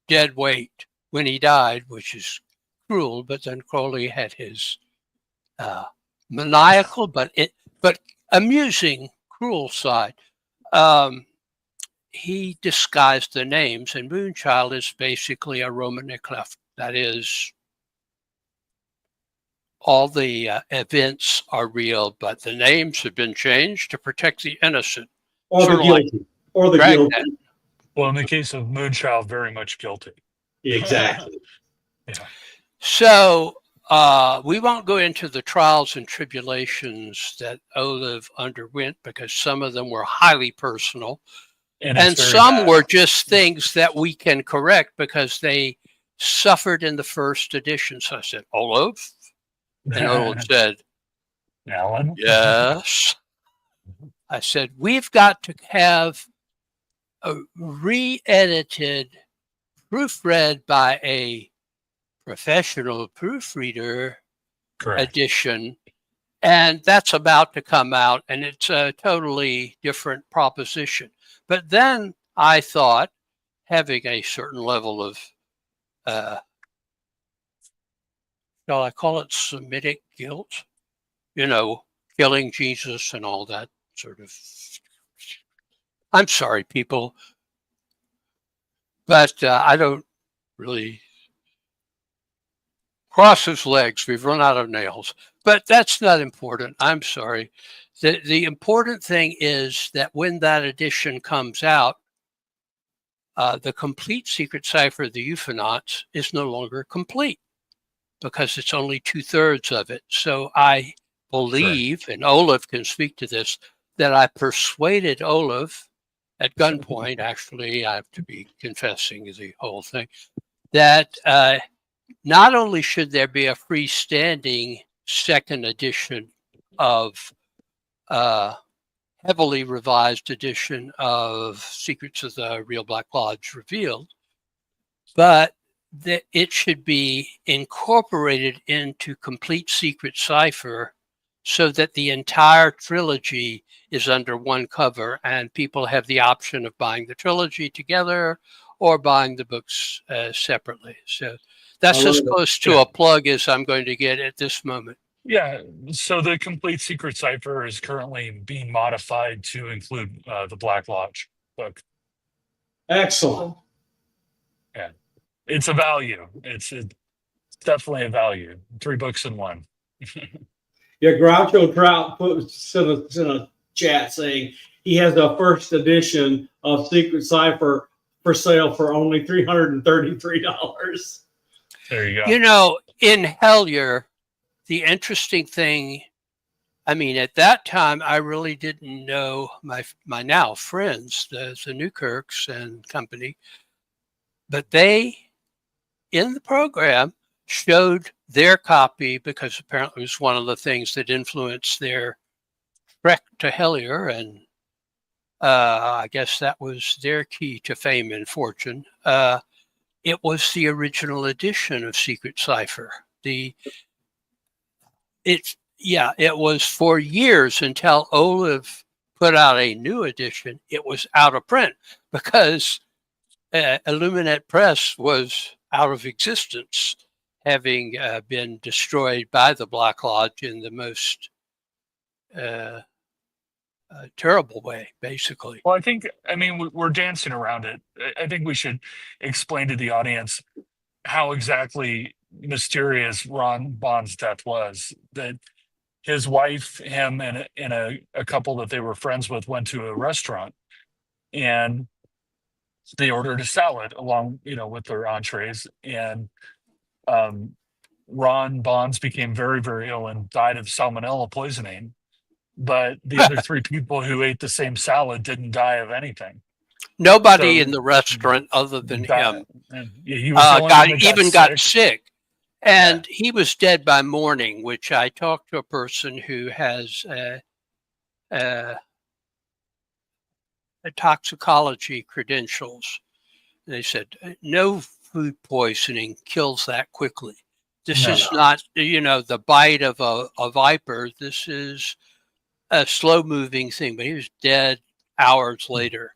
dead weight when he died, which is cruel, but then Crowley had his maniacal but amusing cruel side. He disguised the names, and Moonchild is basically a Roman clef. That is, all the events are real, but the names have been changed to protect the innocent. Or the guilty. Or the guilty. Well, in the case of Moonchild, very much guilty. Exactly. Yeah. So we won't go into the trials and tribulations that Olav underwent, because some of them were highly personal. And some were just things that we can correct because they suffered in the first edition. So I said, Olav? And Olav said, Alan? yes. I said, we've got to have a re-edited, proofread by a professional proofreader edition. And that's about to come out, and it's a totally different proposition. But then I thought, having a certain level of, shall I call it Semitic guilt? Killing Jesus and all that sort of. I'm sorry, people, but I don't really cross his legs. We've run out of nails, but that's not important. I'm sorry. The important thing is that when that edition comes out, the complete Secret Cipher of the UFOnauts is no longer complete. because it's only 2/3 of it. So I believe, and Olav can speak to this, that I persuaded Olav at gunpoint, actually, I have to be confessing the whole thing, that not only should there be a freestanding second edition of heavily revised edition of Secrets of the Real Black Lodge Revealed, but that it should be incorporated into complete Secret Cipher so that the entire trilogy is under one cover and people have the option of buying the trilogy together or buying the books separately. So that's as close to a plug as I'm going to get at this moment. Yeah, so the complete Secret Cipher is currently being modified to include the Black Lodge book. Excellent. Yeah, it's a value. It's definitely a value. 3 books in one. Yeah, Groucho Trout in a chat saying he has a first edition of Secret Cipher for sale for only $333. There you go. You know, in Hellier, the interesting thing, I mean, at that time, I really didn't know my now friends, the Newkirks and company, but they, in the program, showed their copy because apparently it was one of the things that influenced their trek to Hellier, and I guess that was their key to fame and fortune. It was the original edition of Secret Cipher. It was for years until Olav put out a new edition. It was out of print because Illuminate Press was out of existence, having been destroyed by the Black Lodge in the most terrible way, basically. Well, I mean, we're dancing around it. I think we should explain to the audience how exactly mysterious Ron Bond's death was. That his wife, him, and a couple that they were friends with went to a restaurant, and they ordered a salad along, with their entrees, and Ron Bonds became very, very ill and died of salmonella poisoning. But the other 3 people who ate the same salad didn't die of anything. Nobody in the restaurant other than him he was got sick. And he was dead by morning, which I talked to a person who has toxicology credentials. And they said, no food poisoning kills that quickly. This is not, the bite of a viper. This is a slow moving thing, but he was dead hours later.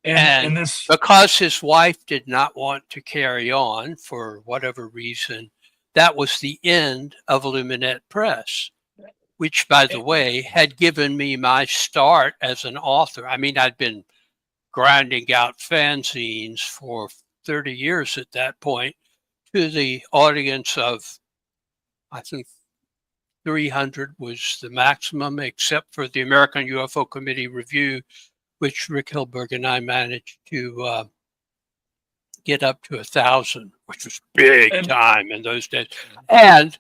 And this, because his wife did not want to carry on for whatever reason, that was the end of Illuminate Press, which, by the way, had given me my start as an author. I mean, I'd been grinding out fanzines for 30 years at that point to the audience of, I think, 300 was the maximum, except for the American UFO Committee Review, which Rick Hilberg and I managed to get up to 1,000, which was big time in those days. And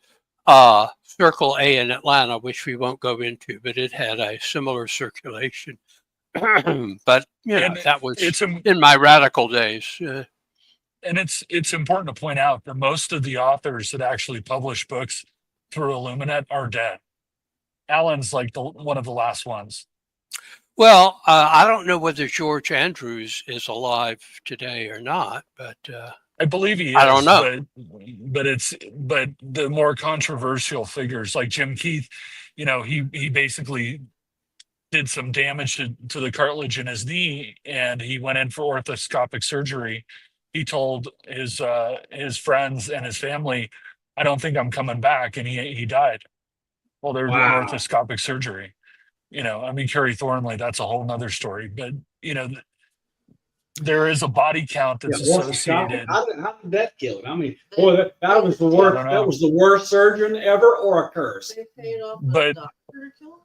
Circle A in Atlanta, which we won't go into, but it had a similar circulation. But that was in my radical days. And it's important to point out that most of the authors that actually publish books through Illuminate are dead. Alan's like one of the last ones. Well, I don't know whether George Andrews is alive today or not, but I believe he is. I don't know. But the more controversial figures like Jim Keith, he basically did some damage to the cartilage in his knee, and he went in for orthoscopic surgery. He told his friends and his family, "I don't think I'm coming back," and he died while they were doing orthoscopic surgery. Kerry Thornley, that's a whole nother story. But, there is a body count that's associated. How did that kill him? I mean, boy, that was the worst. That was the worst surgeon ever, or a curse. They paid off the doctor to kill him?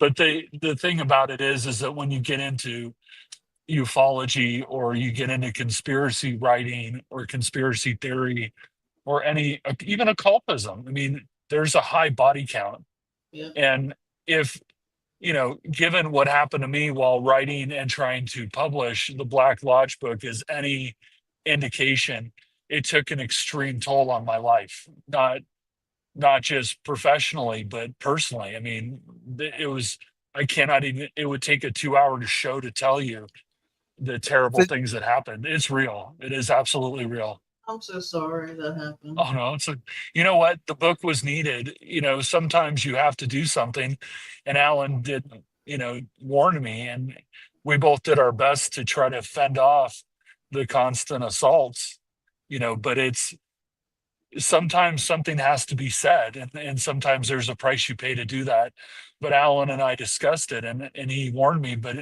But the thing about it is that when you get into ufology or you get into conspiracy writing or conspiracy theory, or any, even occultism. I mean, there's a high body count. Yeah. And if, given what happened to me while writing and trying to publish the Black Lodge book is any indication, it took an extreme toll on my life, not just professionally, but personally. I mean, it was, I cannot even, it would take a 2-hour show to tell you the terrible things that happened. It's real. It is absolutely real. I'm so sorry that happened. Oh no, you know what? The book was needed. Sometimes you have to do something. And Alan did, warn me, and we both did our best to try to fend off the constant assaults, but it's sometimes something has to be said, and sometimes there's a price you pay to do that. But Alan and I discussed it, and he warned me, but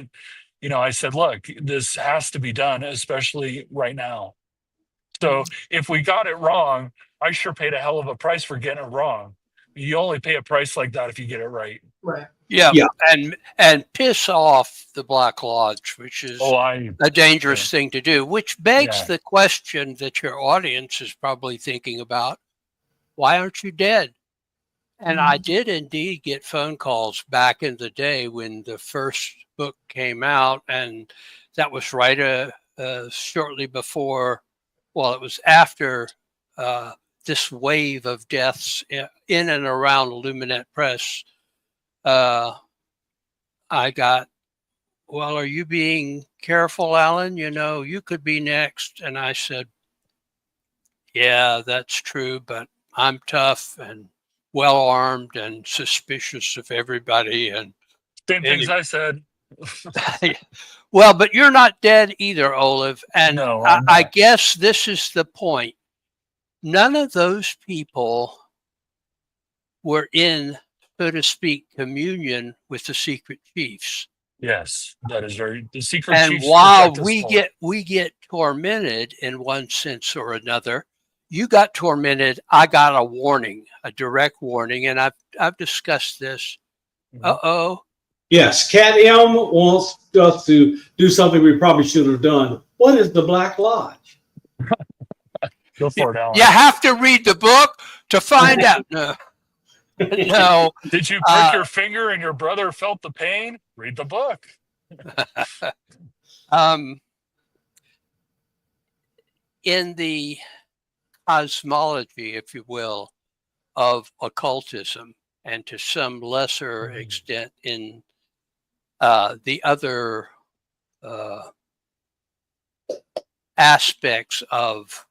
I said, look, this has to be done, especially right now. So if we got it wrong, I sure paid a hell of a price for getting it wrong. You only pay a price like that if you get it right. Right. Yeah. Yeah. And piss off the Black Lodge, which is a dangerous thing to do, which begs the question that your audience is probably thinking about. Why aren't you dead? And I did indeed get phone calls back in the day when the first book came out, and that was right shortly before, well, it was after this wave of deaths in and around Illuminate Press. I got, well, are you being careful, Alan? You could be next. And I said, yeah, that's true, but I'm tough and well-armed and suspicious of everybody. And same things I said. Well, but you're not dead either, Olav. And no, I guess this is the point. None of those people were in, so to speak, communion with the secret chiefs. Yes, that is the secret and chiefs. And while we get tormented in one sense or another, you got tormented. I got a warning, a direct warning, and I've discussed this. Uh-oh. Yes, Cat M wants us to do something we probably should have done. What is the Black Lodge? Go for it, Alan. You have to read the book to find out. No. No. Did you prick your finger and your brother felt the pain? Read the book. In the cosmology, if you will, of occultism, and to some lesser extent in the other aspects of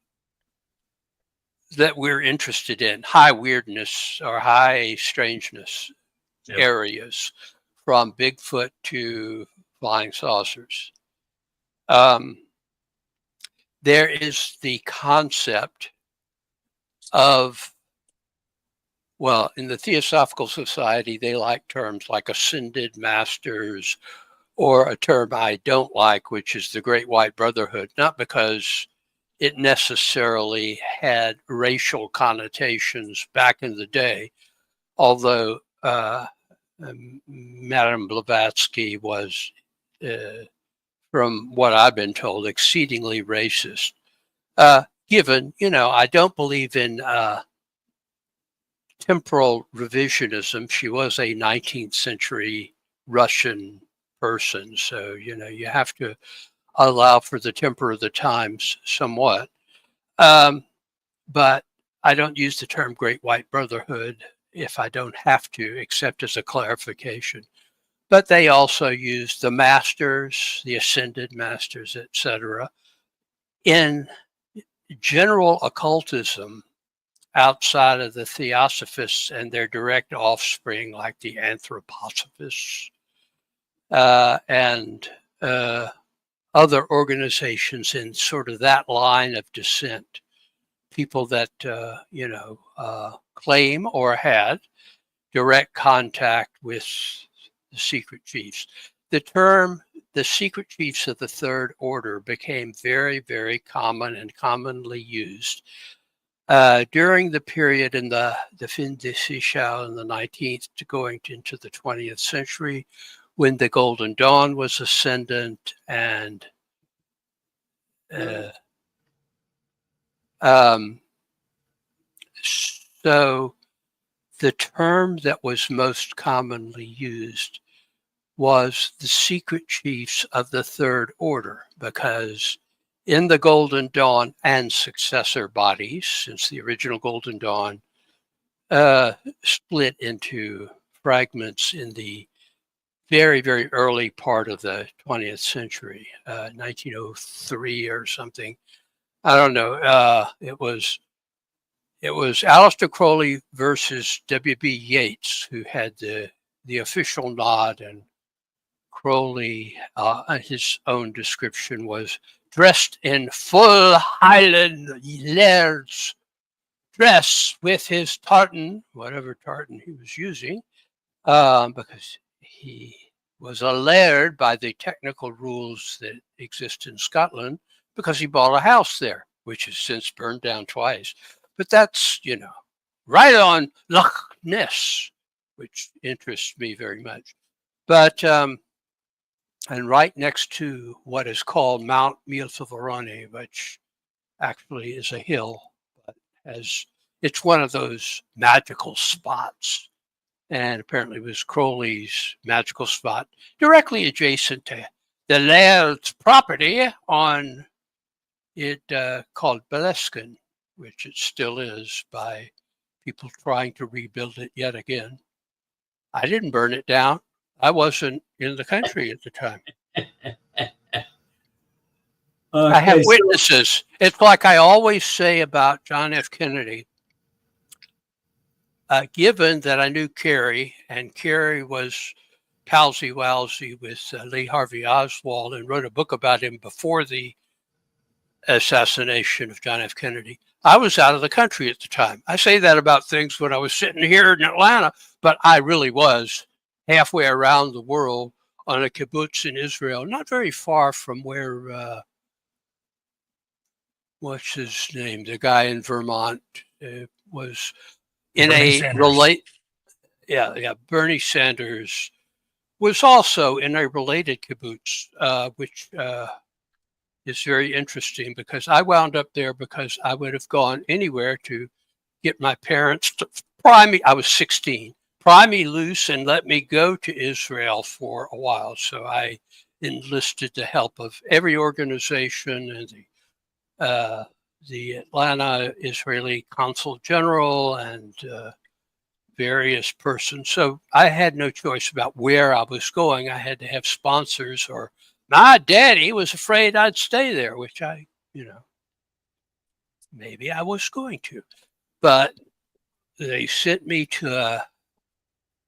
that we're interested in, high weirdness or high strangeness areas, from Bigfoot to flying saucers. There is the concept of, well, in the Theosophical Society, they like terms like ascended masters, or a term I don't like, which is the Great White Brotherhood, not because it necessarily had racial connotations back in the day, although Madame Blavatsky was, from what I've been told, exceedingly racist. Given, I don't believe in temporal revisionism. She was a 19th century Russian person, so you have to allow for the temper of the times somewhat. But I don't use the term Great White Brotherhood if I don't have to, except as a clarification. But they also use the masters, the ascended masters, etc. In general occultism, outside of the Theosophists and their direct offspring, like the Anthroposophists and other organizations in sort of that line of descent, people that, claim or had direct contact with the secret chiefs. The term, the secret chiefs of the Third Order, became very, very common and commonly used during the period in the fin de siècle in the 19th to going into the 20th century, when the Golden Dawn was ascendant, and So the term that was most commonly used was the secret chiefs of the Third Order, because in the Golden Dawn and successor bodies, since the original Golden Dawn split into fragments in the very, very early part of the 20th century, 1903 or something. I don't know. It was Aleister Crowley versus W.B. Yeats, who had the official nod, and Crowley, his own description was dressed in full Highland laird's dress with his tartan, whatever tartan he was using, because he was a laird by the technical rules that exist in Scotland, because he bought a house there, which has since burned down twice. But that's, right on Loch Ness, which interests me very much. But, and right next to what is called Mount Miltoverone, which actually is a hill, but it's one of those magical spots. And apparently it was Crowley's magical spot, directly adjacent to the laird's property on it called Beleskin, which it still is, by people trying to rebuild it yet again. I didn't burn it down. I wasn't in the country at the time. I have witnesses. It's like I always say about John F. Kennedy. Given that I knew Kerry, and Kerry was palsy-walsy with Lee Harvey Oswald and wrote a book about him before the assassination of John F. Kennedy, I was out of the country at the time. I say that about things when I was sitting here in Atlanta, but I really was halfway around the world on a kibbutz in Israel, not very far from where, what's his name, the guy in Vermont was in Bernie Sanders. Bernie Sanders was also in a related kibbutz, which is very interesting, because I wound up there because I would have gone anywhere to get my parents to pry me. I was 16, pry me loose and let me go to Israel for a while. So I enlisted the help of every organization and the Atlanta Israeli Consul General and various persons. So I had no choice about where I was going. I had to have sponsors, or my daddy was afraid I'd stay there, which I, maybe I was going to. But they sent me to a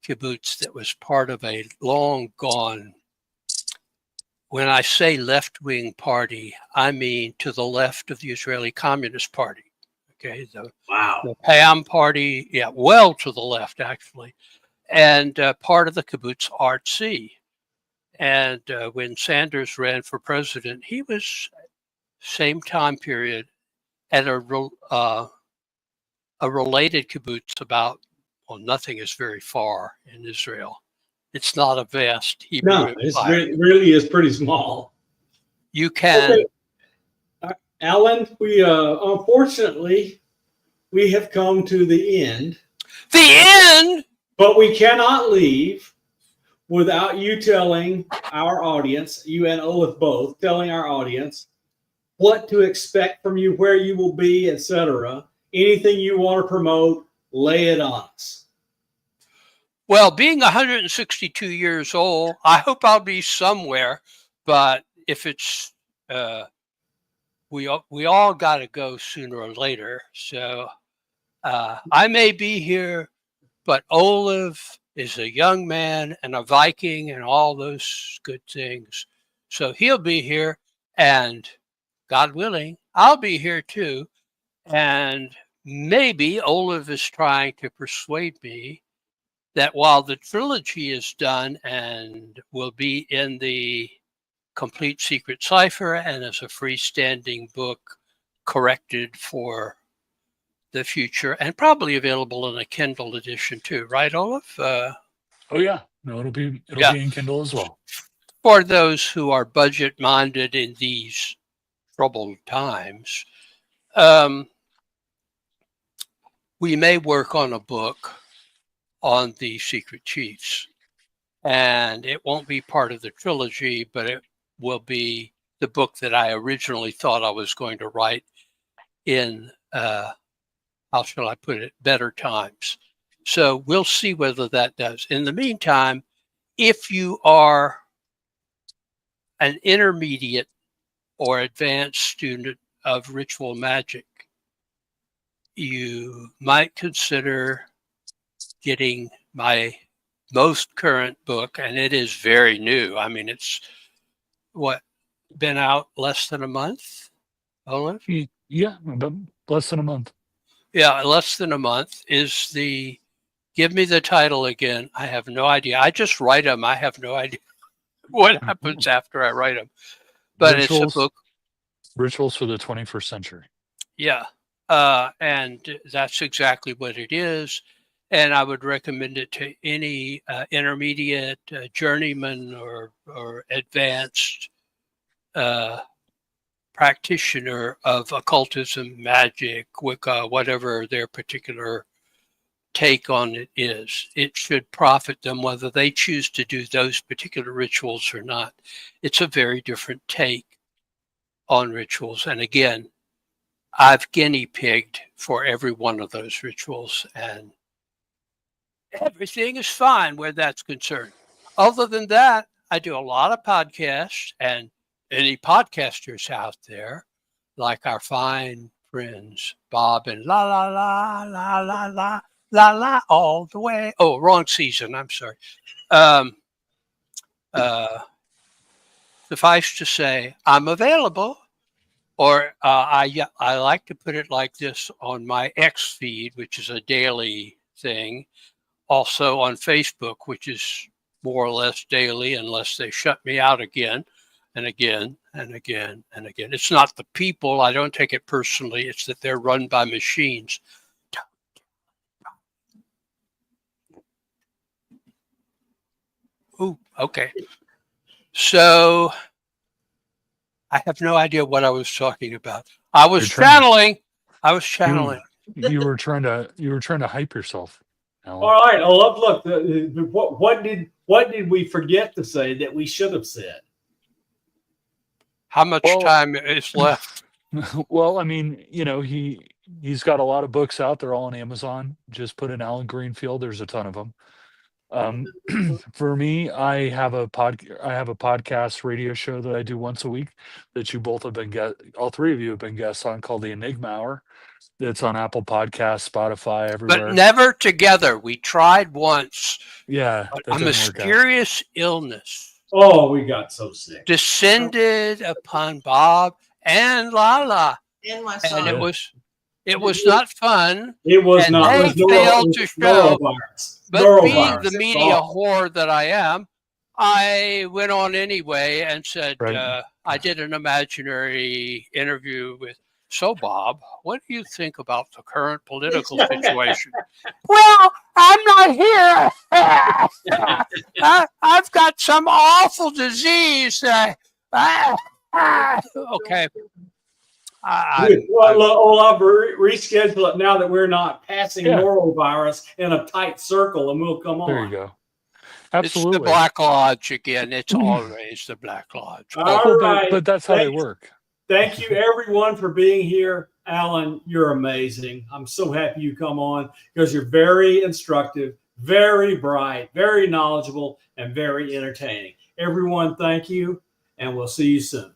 kibbutz that was part of a long gone, when I say left-wing party, I mean to the left of the Israeli Communist Party. Okay, the PAM party, well to the left, actually, and part of the kibbutz Artsy. And when Sanders ran for president, he was same time period at a related kibbutz about, nothing is very far in Israel. It's not a vast Hebrew empire. It really is pretty small. You can. Okay. Alan, we unfortunately, we have come to the end. The end? But we cannot leave without you telling our audience, you and Olav both, telling our audience what to expect from you, where you will be, etc. Anything you want to promote, lay it on us. Well, being 162 years old, I hope I'll be somewhere. But if it's, we all got to go sooner or later. So I may be here, but Olav is a young man and a Viking and all those good things. So he'll be here, and God willing, I'll be here too. And maybe Olav is trying to persuade me that while the trilogy is done and will be in the complete Secret Cipher and as a freestanding book corrected for the future, and probably available in a Kindle edition too, right, Olav? Oh yeah, no, it'll be in Kindle as well. For those who are budget minded in these troubled times, we may work on a book on the secret chiefs, and it won't be part of the trilogy, but it will be the book that I originally thought I was going to write in, how shall I put it, better times. So we'll see whether that does. In the meantime, if you are an intermediate or advanced student of ritual magic, you might consider getting my most current book, and it is very new. I mean, it's been out less than a month, Olav? Yeah, about less than a month. Yeah, less than a month is give me the title again. I have no idea. I just write them. I have no idea what happens after I write them. But Rituals, it's a book. Rituals for the 21st Century. Yeah. And that's exactly what it is. And I would recommend it to any intermediate, journeyman, or advanced practitioner of occultism, magic, Wicca, whatever their particular take on it is. It should profit them whether they choose to do those particular rituals or not. It's a very different take on rituals. And again, I've guinea pigged for every one of those rituals, and everything is fine where that's concerned. Other than that, I do a lot of podcasts, and any podcasters out there, like our fine friends, Bob and la all the way. Oh, wrong season. I'm sorry. Suffice to say, I'm available. Or I like to put it like this on my X feed, which is a daily thing. Also on Facebook, which is more or less daily, unless they shut me out again and again and again and again. It's not the people. I don't take it personally. It's that they're run by machines. Ooh, okay. So I have no idea what I was talking about. I was channeling. You were trying to hype yourself, Alan. All right, Olav, look, what did we forget to say that we should have said? How much time is left? Well, I mean, he's got a lot of books out. They're all on Amazon. Just put in Alan Greenfield. There's a ton of them. For me, I have a podcast radio show that I do once a week that all three of you have been guests on, called the Enigma Hour. It's on Apple Podcasts, Spotify, everywhere. But never together. We tried once. Yeah. A mysterious illness. Oh, we got so sick. Descended upon Bob and Lala. And myself. And it was not fun. It was not. They failed to show. But being the media whore that I am, I went on anyway and said, I did an imaginary interview with, so Bob, what do you think about the current political situation? Well, I'm not here. I've got some awful disease. Okay. Olav, reschedule it now that we're not passing norovirus in a tight circle, and we'll come on. There you go. Absolutely. It's the Black Lodge again. It's always the Black Lodge. All right. But that's how they work. Thank you, everyone, for being here. Alan, you're amazing. I'm so happy you come on because you're very instructive, very bright, very knowledgeable, and very entertaining. Everyone, thank you, and we'll see you soon.